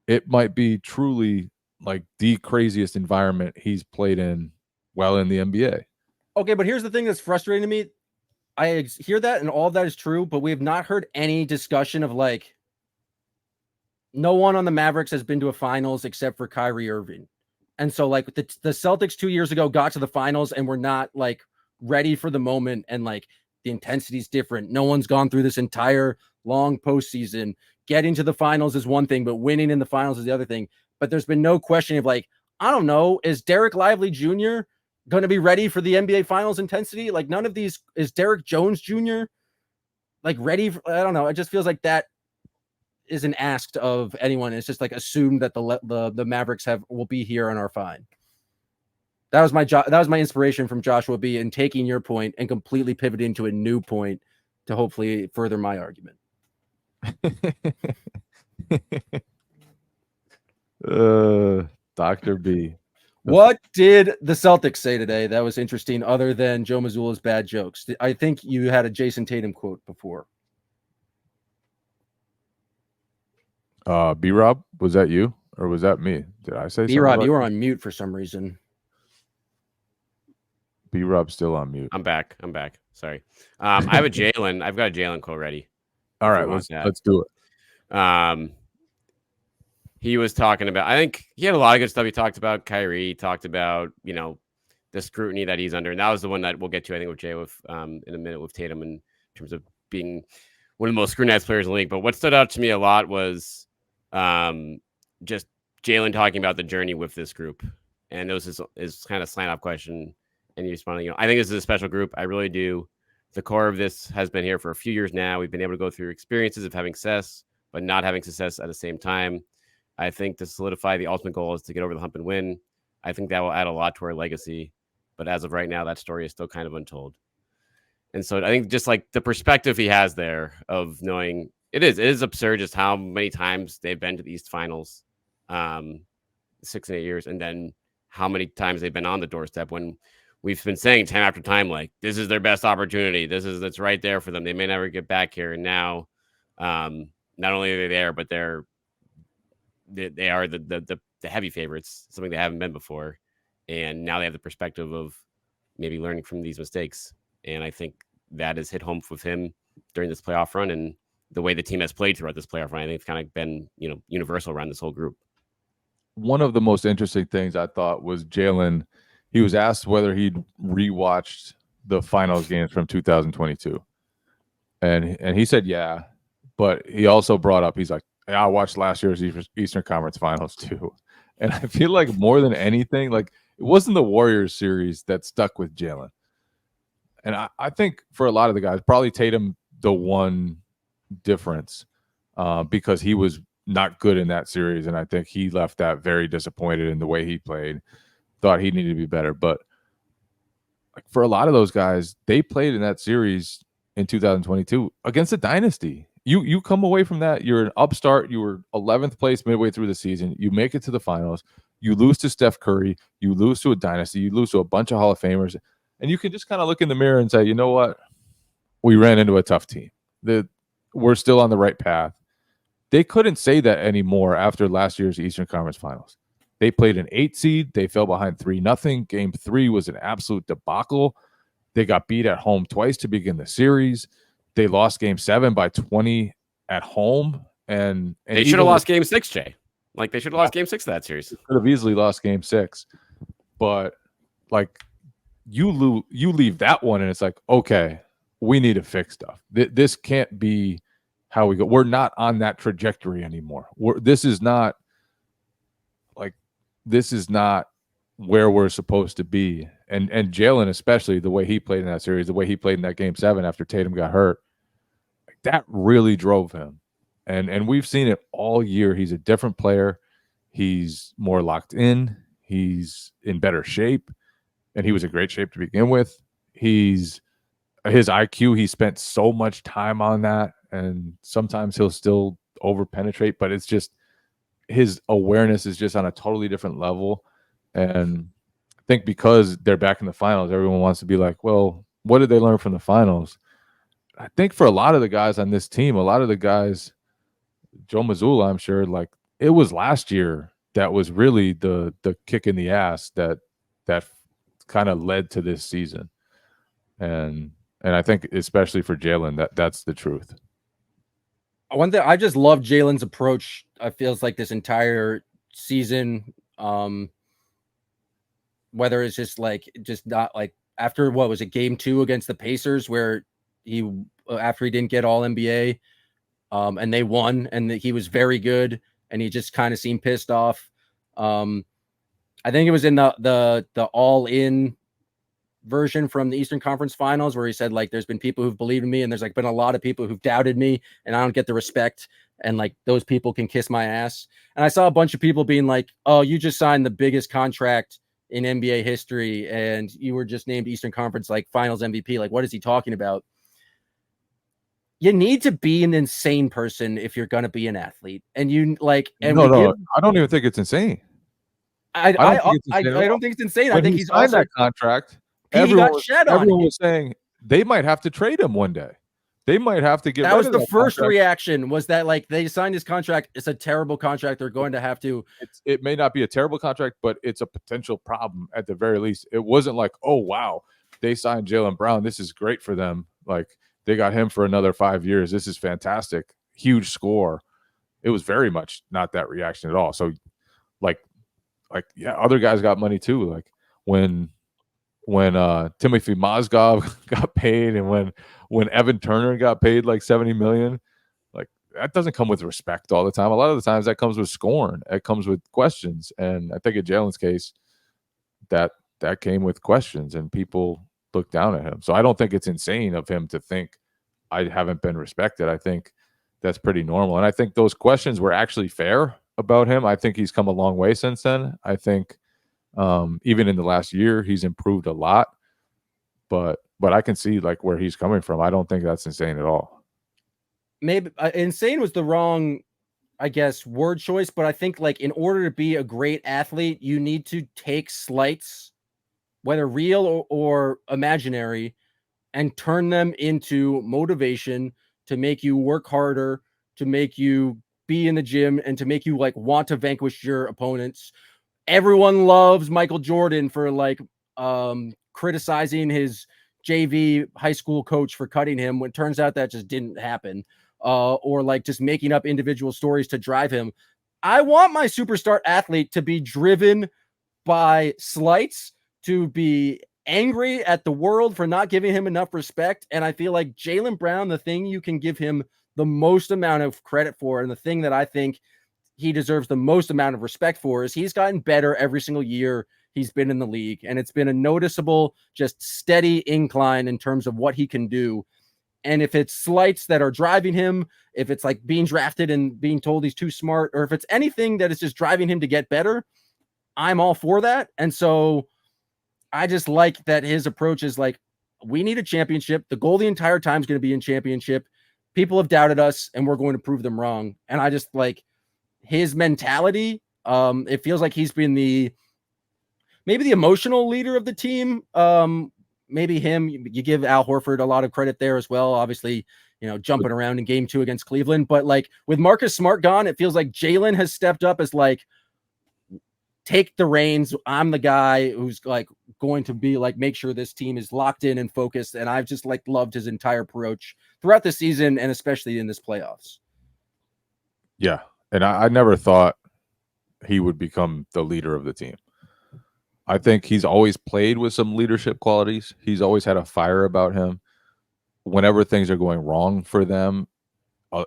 It might be truly like the craziest environment he's played in while in the NBA. Okay, but here's the thing that's frustrating to me. I hear that and all of that is true, but we have not heard any discussion of like no one on the Mavericks has been to a finals except for Kyrie Irving. And so like the Celtics 2 years ago got to the finals and were not like ready for the moment, and like the intensity is different. No one's gone through this entire long postseason. Getting to the finals is one thing, but winning in the finals is the other thing. But there's been no question of like, I don't know, is Derek Lively Jr. going to be ready for the NBA finals intensity? Like none of these, is Derek Jones Jr. like ready for, I don't know. It just feels like that isn't asked of anyone. It's just like assumed that the Mavericks will be here and are fine. That was my inspiration from Joshua B, and taking your point and completely pivoting to a new point to hopefully further my argument. Dr. B. What did the Celtics say today that was interesting other than Joe Mazzulla's bad jokes? I think you had a Jason Tatum quote before. B-Rob, was that you or was that me? Did I say B-Rob, you were on mute for some reason. B-Rob's still on mute. I'm back. Sorry. I have a Jalen. I've got a Jalen quote ready. All right, let's do it. He was talking about, I think he had a lot of good stuff. He talked about Kyrie, talked about, the scrutiny that he's under. And that was the one that we'll get to, I think, with Jay in a minute with Tatum in terms of being one of the most scrutinized players in the league. But what stood out to me a lot was just Jalen talking about the journey with this group. And it was his kind of slant off question. And he responded, I think this is a special group. I really do. The core of this has been here for a few years now. We've been able to go through experiences of having success, but not having success at the same time. I think to solidify the ultimate goal is to get over the hump and win. I think that will add a lot to our legacy. But as of right now, that story is still kind of untold. And so I think just like the perspective he has there of knowing it is absurd just how many times they've been to the East Finals, 6 and 8 years, and then how many times they've been on the doorstep when we've been saying time after time, like, this is their best opportunity. That's right there for them. They may never get back here. And now not only are they there, but they are the heavy favorites, something they haven't been before. And now they have the perspective of maybe learning from these mistakes. And I think that has hit home with him during this playoff run, and the way the team has played throughout this playoff run. I think it's kind of been, universal around this whole group. One of the most interesting things I thought was Jalen. He was asked whether he'd rewatched the finals games from 2022. And he said, yeah, but he also brought up, he's like, I watched last year's Eastern Conference Finals too. And I feel like more than anything, like it wasn't the Warriors series that stuck with Jalen. And I think for a lot of the guys, probably Tatum, the one difference, because he was not good in that series. And I think he left that very disappointed in the way he played, thought he needed to be better. But like for a lot of those guys, they played in that series in 2022 against a dynasty. You come away from that, you're an upstart, you were 11th place midway through the season, you make it to the finals, you lose to Steph Curry, you lose to a dynasty, you lose to a bunch of Hall of Famers, and you can just kind of look in the mirror and say, you know what? We ran into a tough team. We're still on the right path. They couldn't say that anymore after last year's Eastern Conference Finals. They played an 8 seed. They fell behind 3-0. Game 3 was an absolute debacle. They got beat at home twice to begin the series. They lost Game 7 by 20 at home. And they should have lost Game 6, Jay. Like, they should have lost Game 6 of that series. Could have easily lost Game 6. But, like, you leave that one, and it's like, okay, we need to fix stuff. This can't be how we go. We're not on that trajectory anymore. This is not where we're supposed to be. And Jalen, especially the way he played in that series, the way he played in that game 7 after Tatum got hurt, that really drove him. And we've seen it all year. He's a different player. He's more locked in. He's in better shape. And he was in great shape to begin with. His IQ, he spent so much time on that. And sometimes he'll still over penetrate, but it's just his awareness is just on a totally different level. And I think because they're back in the finals, everyone wants to be like, well, what did they learn from the finals? I think for a lot of the guys on this team, a lot of the guys, Joe Mazzulla, I'm sure, like it was last year that was really the kick in the ass that kind of led to this season. And I think especially for Jalen, that's the truth. One thing I just love Jalen's approach. I feels like this entire season, whether it's just not like after what was it, game 2 against the Pacers, where after he didn't get all NBA, and they won, and he was very good, and he just kind of seemed pissed off. I think it was in the all in version from the Eastern Conference Finals where he said, like, there's been people who've believed in me, and there's like been a lot of people who've doubted me, and I don't get the respect, and like those people can kiss my ass. And I saw a bunch of people being like, oh, you just signed the biggest contract in NBA history, and you were just named Eastern Conference like Finals MVP. Like, what is he talking about? You need to be an insane person if you're going to be an athlete. And you like, and no, I don't even think it's insane. I don't think it's insane. I think he's signed also that contract. Everyone was saying they might have to trade him one day. They might have to get that rid was of the that first contract. reaction was that like they signed his contract. It's a terrible contract. They're going to have to. It may not be a terrible contract, but it's a potential problem at the very least. It wasn't like, oh wow, they signed Jaylen Brown. This is great for them. Like they got him for another 5 years. This is fantastic. Huge score. It was very much not that reaction at all. So like yeah, other guys got money too. Like when Timothy Mozgov got paid, and when Evan Turner got paid like $70 million, like that doesn't come with respect all the time. A lot of the times that comes with scorn. It comes with questions. And I think in Jalen's case, that came with questions, and people look down at him. So I don't think it's insane of him to think I haven't been respected. I think that's pretty normal. And I think those questions were actually fair about him. I think he's come a long way since then. I think even in the last year, he's improved a lot, but I can see like where he's coming from. I don't think that's insane at all. Maybe insane was the wrong, I guess, word choice, but I think like in order to be a great athlete, you need to take slights, whether real or imaginary, and turn them into motivation to make you work harder, to make you be in the gym, and to make you like want to vanquish your opponents. Everyone loves Michael Jordan for like criticizing his JV high school coach for cutting him, when it turns out that just didn't happen, or like just making up individual stories to drive him. I want my superstar athlete to be driven by slights, to be angry at the world for not giving him enough respect. And I feel like Jaylen Brown, the thing you can give him the most amount of credit for, and the thing that I think he deserves the most amount of respect for, is he's gotten better every single year he's been in the league. And it's been a noticeable, just steady incline in terms of what he can do. And if it's slights that are driving him, if it's like being drafted and being told he's too smart, or if it's anything that is just driving him to get better, I'm all for that. And so I just like that his approach is like, we need a championship. The goal the entire time is going to be in championship. People have doubted us, and we're going to prove them wrong. And I just like his mentality. It feels like he's been maybe the emotional leader of the team. Maybe him. You give Al Horford a lot of credit there as well. Obviously, jumping around in game 2 against Cleveland. But like with Marcus Smart gone, it feels like Jalen has stepped up as like, take the reins. I'm the guy who's like going to be like, make sure this team is locked in and focused. And I've just like loved his entire approach throughout the season, and especially in this playoffs. Yeah. And I never thought he would become the leader of the team. I think he's always played with some leadership qualities. He's always had a fire about him. Whenever things are going wrong for them,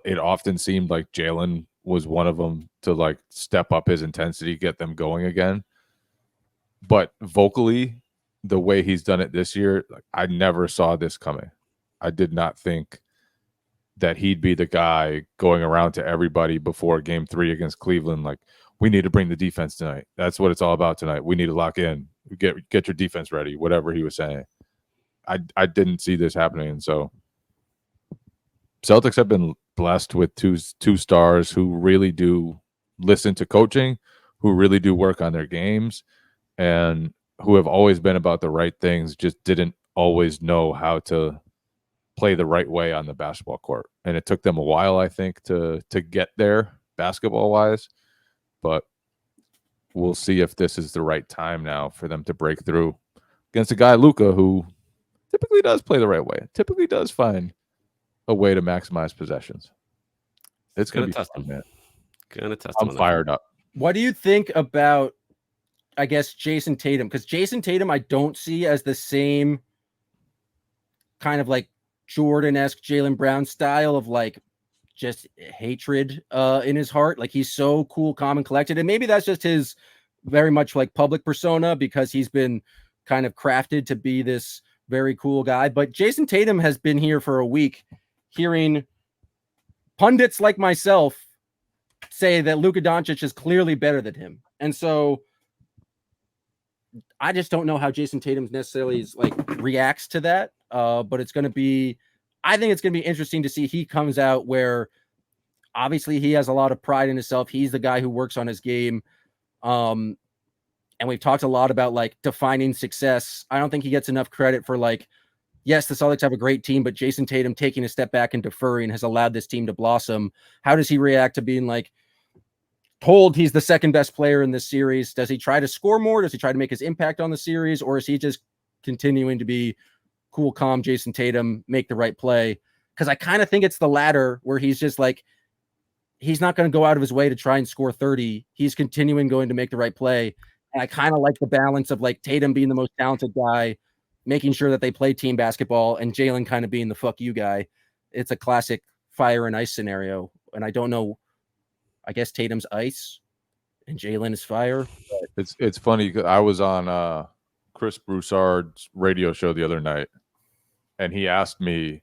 it often seemed like Jalen was one of them to like step up his intensity, get them going again. But vocally, the way he's done it this year, like, I never saw this coming. I did not think that he'd be the guy going around to everybody before game 3 against Cleveland. Like, we need to bring the defense tonight. That's what it's all about tonight. We need to lock in, get your defense ready, whatever he was saying. I didn't see this happening. And so Celtics have been blessed with two stars who really do listen to coaching, who really do work on their games, and who have always been about the right things, just didn't always know how to play the right way on the basketball court. And it took them a while, I think, to get there basketball-wise. But we'll see if this is the right time now for them to break through against a guy, Luka, who typically does play the right way, typically does find a way to maximize possessions. It's going to be fun, man. I'm fired up. What do you think about, I guess, Jason Tatum? Because Jason Tatum, I don't see as the same kind of like Jordan-esque Jaylen Brown style of like just hatred in his heart. Like, he's so cool, calm, and collected. And maybe that's just his very much like public persona, because he's been kind of crafted to be this very cool guy. But Jason Tatum has been here for a week hearing pundits like myself say that Luka Doncic is clearly better than him. And so I just don't know how Jason Tatum necessarily is like reacts to that. But it's going to be, I think it's going to be interesting to see. He comes out where obviously he has a lot of pride in himself. He's the guy who works on his game. And we've talked a lot about like defining success. I don't think he gets enough credit for like, yes, the Celtics have a great team, but Jason Tatum taking a step back and deferring has allowed this team to blossom. How does he react to being like told he's the second best player in this series? Does he try to score more? Does he try to make his impact on the series? Or is he just continuing to be cool, calm Jason Tatum, make the right play? Because I kind of think it's the latter, where he's just like, he's not going to go out of his way to try and score 30. He's continuing going to make the right play. And I kind of like the balance of like Tatum being the most talented guy, making sure that they play team basketball, and Jalen kind of being the fuck you guy. It's a classic fire and ice scenario. And I don't know, I guess Tatum's ice and Jalen is fire. It's funny. I was on Chris Broussard's radio show the other night, and he asked me,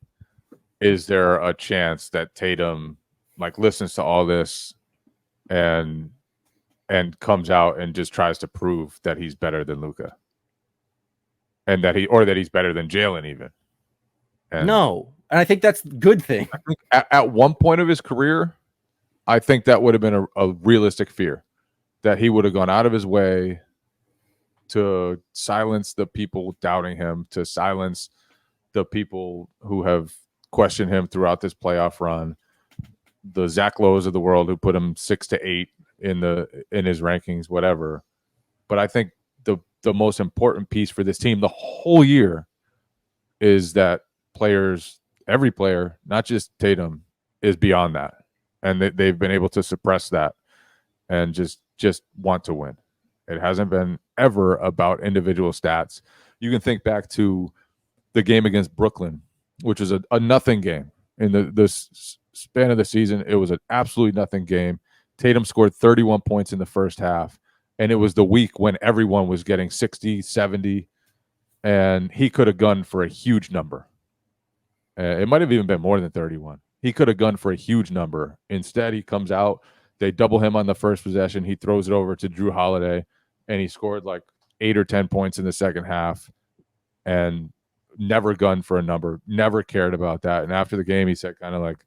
is there a chance that Tatum like listens to all this and comes out and just tries to prove that he's better than Luka, and that he's better than Jalen even? And no, and I think that's a good thing. I think at one point of his career, I think that would have been a realistic fear, that he would have gone out of his way to silence the people doubting him, to silence the people who have questioned him throughout this playoff run, the Zach Lowe's of the world who put him 6 to 8 in his rankings, whatever. But I think the most important piece for this team the whole year is that every player, not just Tatum, is beyond that, and they've been able to suppress that and just want to win. It hasn't been ever about individual stats. You can think back to the game against Brooklyn, which was a nothing game. In the span of the season, it was an absolutely nothing game. Tatum scored 31 points in the first half, and it was the week when everyone was getting 60, 70, and he could have gunned for a huge number. It might have even been more than 31. He could have gunned for a huge number. Instead, he comes out, they double him on the first possession, he throws it over to Drew Holiday, and he scored like 8 or 10 points in the second half and never gunned for a number, never cared about that. And after the game, he said kind of like,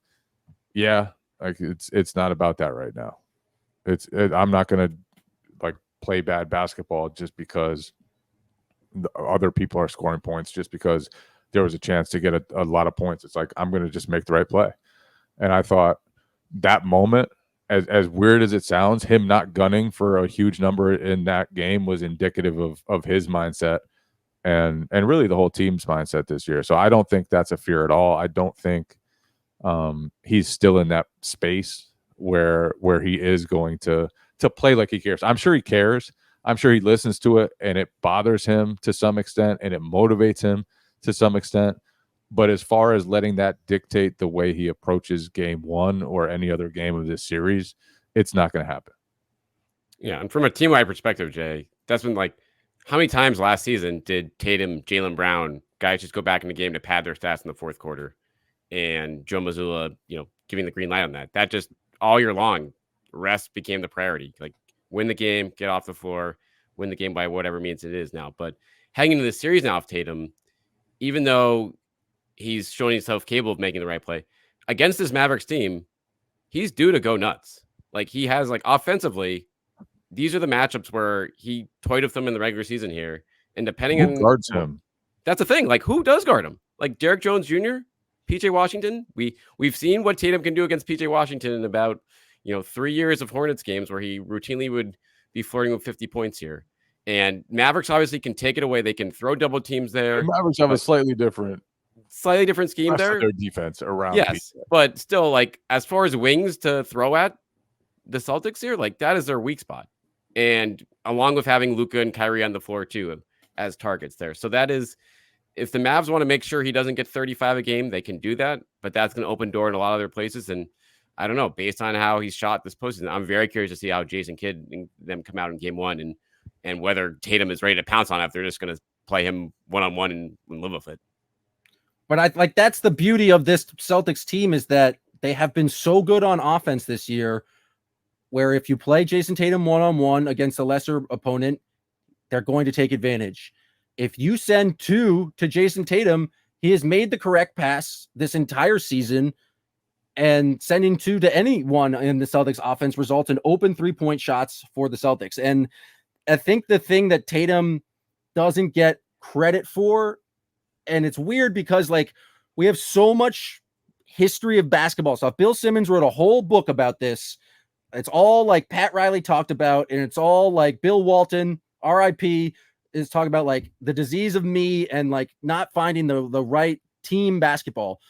yeah, like it's not about that right now. I'm not going to like play bad basketball just because the other people are scoring points, just because there was a chance to get a lot of points. It's like, I'm going to just make the right play. And I thought that moment, as weird as it sounds, him not gunning for a huge number in that game was indicative of his mindset and really the whole team's mindset this year. So I don't think that's a fear at all. I don't think he's still in that space where he is going to play like he cares. I'm sure he cares. I'm sure he listens to it and it bothers him to some extent and it motivates him to some extent. But as far as letting that dictate the way he approaches game one or any other game of this series, it's not going to happen. Yeah, and from a team-wide perspective, Jay, that's been like, how many times last season did Tatum, Jaylen Brown, guys just go back in the game to pad their stats in the fourth quarter, and Joe Mazzulla, giving the green light on that? That just all year long, rest became the priority. Like, win the game, get off the floor, win the game by whatever means it is now. But heading into the series now of Tatum, even though he's showing himself capable of making the right play against this Mavericks team, he's due to go nuts. Like, he has, like, offensively, these are the matchups where he toyed with them in the regular season here. And depending Who on guards him? That's the thing. Like, who does guard him? Like Derrick Jones Jr., PJ Washington. We've seen what Tatum can do against PJ Washington in about 3 years of Hornets games where he routinely would be flirting with 50 points here. And Mavericks obviously can take it away. They can throw double teams there. The Mavericks have a slightly different scheme there. Their defense around. Yes, PJ. But still, like, as far as wings to throw at the Celtics here, like, that is their weak spot. And along with having Luka and Kyrie on the floor too as targets there. So that is, if the Mavs want to make sure he doesn't get 35 a game, they can do that. But that's going to open door in a lot of other places. And I don't know, based on how he's shot this postseason, I'm very curious to see how Jason Kidd and them come out in game one, and whether Tatum is ready to pounce on it if they're just going to play him one-on-one and live with it. But that's the beauty of this Celtics team, is that they have been so good on offense this year, where if you play Jason Tatum one-on-one against a lesser opponent, they're going to take advantage. If you send 2 to Jason Tatum, he has made the correct pass this entire season, and sending 2 to anyone in the Celtics offense results in open 3-point shots for the Celtics. And I think the thing that Tatum doesn't get credit for, and it's weird because, like, we have so much history of basketball stuff. Bill Simmons wrote a whole book about this. It's all like Pat Riley talked about, and it's all like Bill Walton, RIP, is talking about, like, the disease of me and, like, not finding the right team basketball.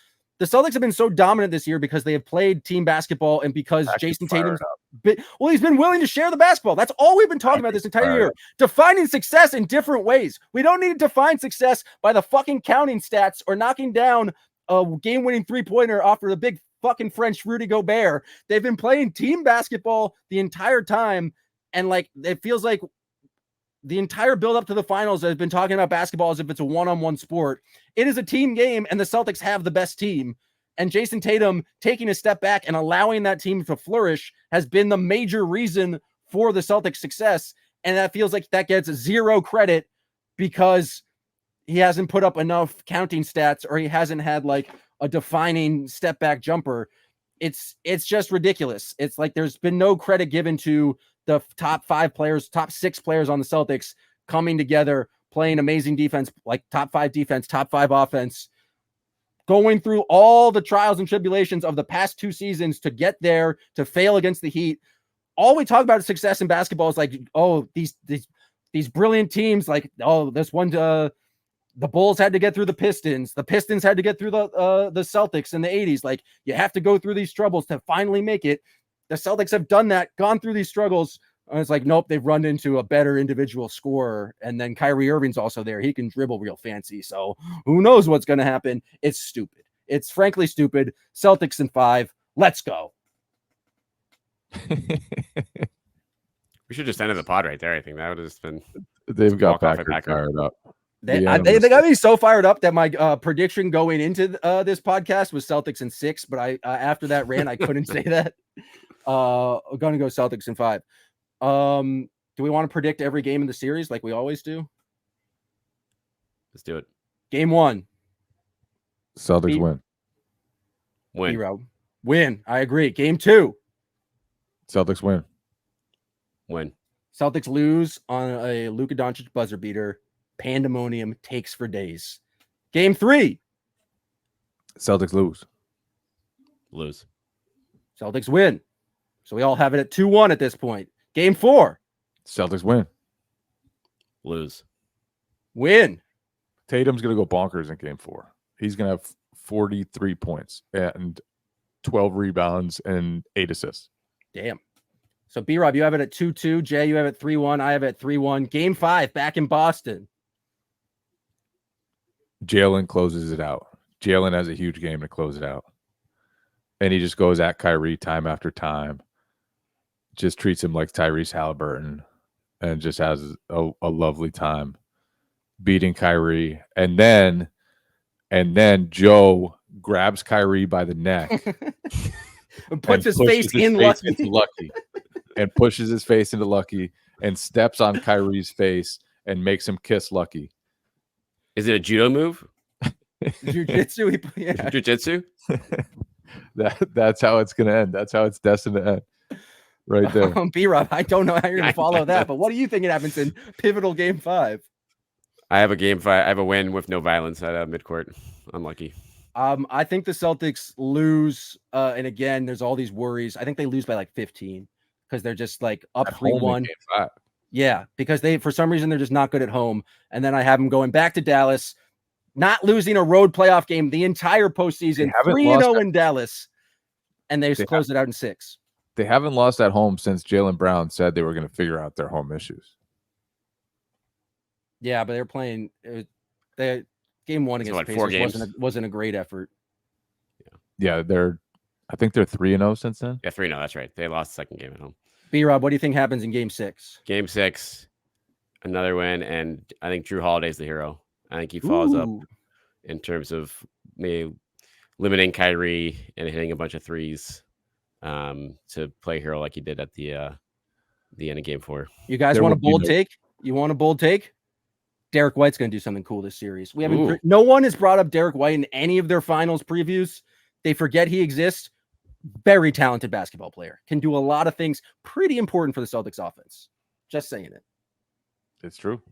The Celtics have been so dominant this year because they have played team basketball, and because Jason Tatum's he's been willing to share the basketball. That's all we've been talking about this entire year. Defining success in different ways. We don't need to define success by the fucking counting stats or knocking down a game-winning 3-pointer after the big fucking French Rudy Gobert. They've been playing team basketball the entire time, and, like, it feels like the entire build up to the finals has been talking about basketball as if it's a one-on-one sport. It is a team game, and the Celtics have the best team. And Jason Tatum taking a step back and allowing that team to flourish has been the major reason for the Celtics' success. And that feels like that gets zero credit because he hasn't put up enough counting stats, or he hasn't had, like, a defining step back jumper. It's just ridiculous. It's like there's been no credit given to the top 5 players, top 6 players on the Celtics coming together, playing amazing defense, like top 5 defense, top 5 offense, going through all the trials and tribulations of the past 2 seasons to get there, to fail against the Heat. All we talk about is success in basketball is like, oh, these brilliant teams, like, oh, this one, the Bulls had to get through the Pistons had to get through the Celtics in the 80s. Like, you have to go through these troubles to finally make it. The Celtics have done that, gone through these struggles. And it's like, nope, they've run into a better individual scorer. And then Kyrie Irving's also there. He can dribble real fancy. So who knows what's going to happen? It's stupid. It's frankly stupid. Celtics in 5. Let's go. We should just end the pod right there. I think that would have just been. They've got Packard fired up. They got me so fired up that my prediction going into this podcast was Celtics in 6, but I after that rant, I couldn't say that. I'm going to go Celtics in 5. Do we want to predict every game in the series like we always do? Let's do it. Game 1. Celtics win. Win. I agree. Game 2. Celtics win. Celtics lose on a Luka Doncic buzzer beater. Pandemonium takes for days. Game 3. Celtics lose. Celtics win. So we all have it at 2-1 at this point. Game 4. Celtics win. Win. Tatum's going to go bonkers in game 4. He's going to have 43 points and 12 rebounds and 8 assists. Damn. So B-Rob, you have it at 2-2. Jay, you have it 3-1. I have it 3-1. Game 5, back in Boston. Jalen closes it out. Jalen has a huge game to close it out. And he just goes at Kyrie time after time, just treats him like Tyrese Halliburton, and just has a lovely time beating Kyrie. And then Joe grabs Kyrie by the neck and puts his face in Lucky and pushes his face into Lucky and steps on Kyrie's face and makes him kiss Lucky. Is it a judo move? Jiu-jitsu? Yeah. Jiu-jitsu? That's how it's going to end. That's how it's destined to end. Right there. B-Rob, I don't know how you're going to follow that, but what do you think it happens in pivotal game 5? I have a game 5. I have a win with no violence at midcourt. Unlucky. I think the Celtics lose, and again, there's all these worries. I think they lose by like 15 because they're just like up 3-1. Yeah, because for some reason they're just not good at home. And then I have them going back to Dallas, not losing a road playoff game the entire postseason, 3-0 in Dallas, and they just close it out in 6. They haven't lost at home since Jaylen Brown said they were going to figure out their home issues. Yeah, but they're playing. Game 1 against the Pacers wasn't a great effort. Yeah, I think they're 3-0 since then. Yeah, 3-0. That's right. They lost the second game at home. B-Rob, what do you think happens in game 6? Game 6, another win, and I think Drew Holiday's the hero. I think he follows up in terms of maybe limiting Kyrie and hitting a bunch of threes to play hero like he did at the end of game 4. You guys want a bold take? You want a bold take? Derek White's going to do something cool this series. No one has brought up Derek White in any of their finals previews. They forget he exists. Very talented basketball player. Can do a lot of things pretty important for the Celtics offense. Just saying it. It's true.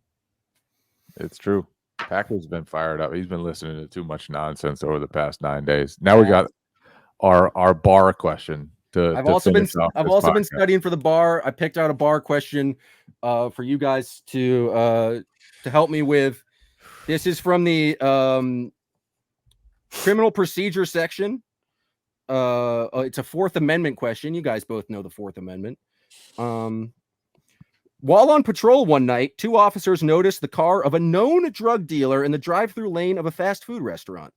It's true. Packard's been fired up. He's been listening to too much nonsense over the past 9 days. Now we got our bar question. I've also been studying for the bar. I picked out a bar question for you guys to help me with. This is from the criminal procedure section. It's a Fourth Amendment question. You guys both know the Fourth Amendment. While on patrol one night, 2 officers noticed the car of a known drug dealer in the drive-through lane of a fast food restaurant.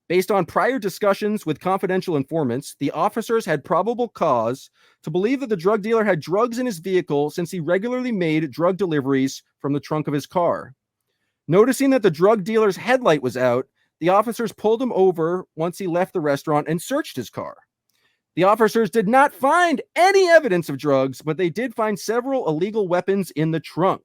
Based on prior discussions with confidential informants, the officers had probable cause to believe that the drug dealer had drugs in his vehicle since he regularly made drug deliveries from the trunk of his car. Noticing that the drug dealer's headlight was out, the officers pulled him over once he left the restaurant and searched his car. The officers did not find any evidence of drugs, but they did find several illegal weapons in the trunk.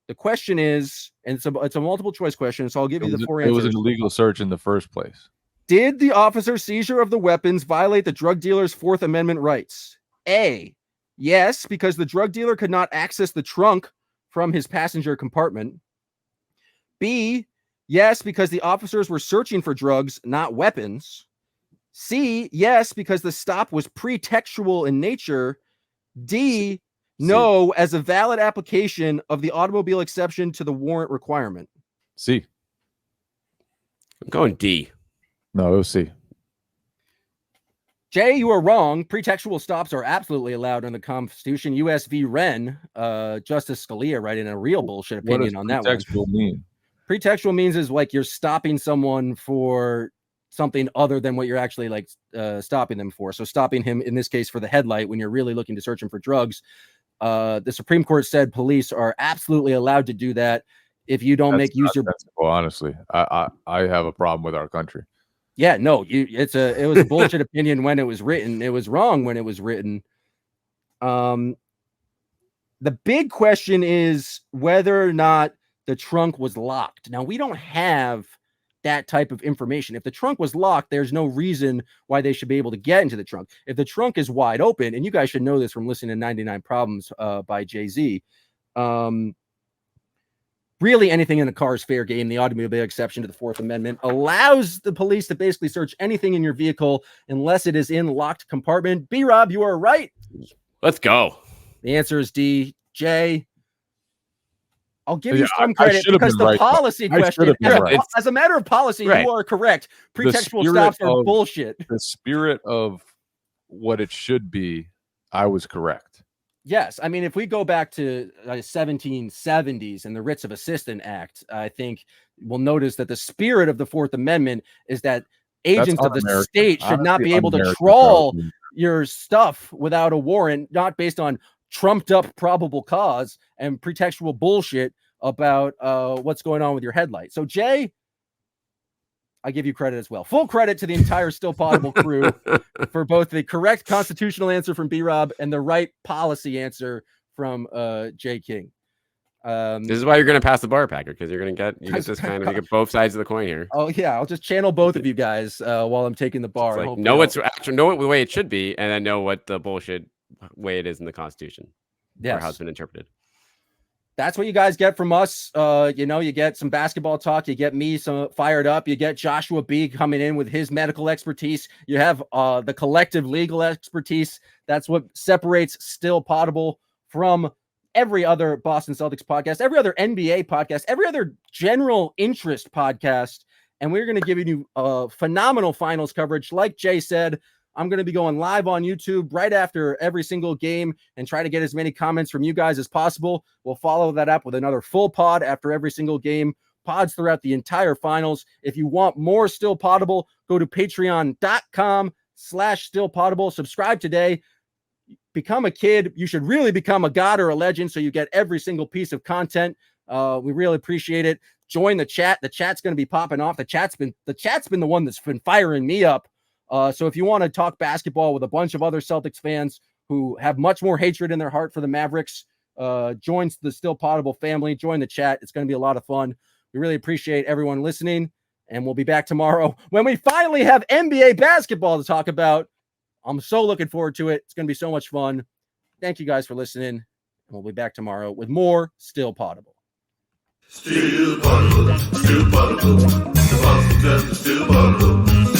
The question is, and it's a multiple choice question, so I'll give you the 4 answers. It was an illegal search in the first place. Did the officer's seizure of the weapons violate the drug dealer's Fourth Amendment rights? A, yes, because the drug dealer could not access the trunk from his passenger compartment. B, yes, because the officers were searching for drugs, not weapons. C, yes, because the stop was pretextual in nature. D, no, as a valid application of the automobile exception to the warrant requirement. C. I'm going D. No, it was C. Jay, you are wrong. Pretextual stops are absolutely allowed in the Constitution. U.S. v. Wren, Justice Scalia writing a real bullshit opinion on that one. What does pretextual mean? Pretextual means is like you're stopping someone for something other than what you're actually like stopping them for. So stopping him in this case for the headlight when you're really looking to search him for drugs. The Supreme Court said police are absolutely allowed to do that if you don't make use of. Well, honestly, I have a problem with our country. Yeah, no, it was a bullshit opinion when it was written. It was wrong when it was written. The big question is whether or not the trunk was locked. Now, we don't have that type of information. If the trunk was locked, there's no reason why they should be able to get into the trunk. If the trunk is wide open, and you guys should know this from listening to 99 Problems by Jay-Z, really anything in a car is fair game. The automobile exception to the Fourth Amendment allows the police to basically search anything in your vehicle unless it is in locked compartment. B-Rob, you are right. Let's go. The answer is D. Jay, I'll give you some credit because the policy question, as a matter of policy, you are correct. Pretextual stops are bullshit. The spirit of what it should be, I was correct. Yes. I mean, if we go back to 1770s and the Writs of Assistance Act, I think we'll notice that the spirit of the Fourth Amendment is that agents of the state should not be able to trawl your stuff without a warrant, not based on trumped up probable cause and pretextual bullshit about what's going on with your headlight. So, Jay, I give you credit as well. Full credit to the entire Still Poddable crew for both the correct constitutional answer from B-Rob and the right policy answer from Jay King. This is why you're going to pass the bar, Packard, because you get this kind of get both sides of the coin here. Oh yeah, I'll just channel both of you guys while I'm taking the bar. Like, know what the way it should be, and then know what the bullshit way it is in the Constitution. Yes. Or how it's been interpreted. That's what you guys get from us. You get some basketball talk. You get me some fired up. You get Joshua B coming in with his medical expertise. You have the collective legal expertise. That's what separates Still Poddable from every other Boston Celtics podcast, every other NBA podcast, every other general interest podcast. And we're going to give you phenomenal finals coverage. Like Jay said, I'm going to be going live on YouTube right after every single game and try to get as many comments from you guys as possible. We'll follow that up with another full pod after every single game, pods throughout the entire finals. If you want more Still Poddable, go to patreon.com/stillpoddable. Subscribe today. Become a kid. You should really become a god or a legend so you get every single piece of content. We really appreciate it. Join the chat. The chat's going to be popping off. The chat's been the one that's been firing me up. So if you want to talk basketball with a bunch of other Celtics fans who have much more hatred in their heart for the Mavericks, join the Still Poddable family, join the chat. It's going to be a lot of fun. We really appreciate everyone listening, and we'll be back tomorrow when we finally have NBA basketball to talk about. I'm so looking forward to it. It's going to be so much fun. Thank you guys for listening, and we'll be back tomorrow with more Still Poddable. Still Poddable, the Boston Celtics, Still Poddable.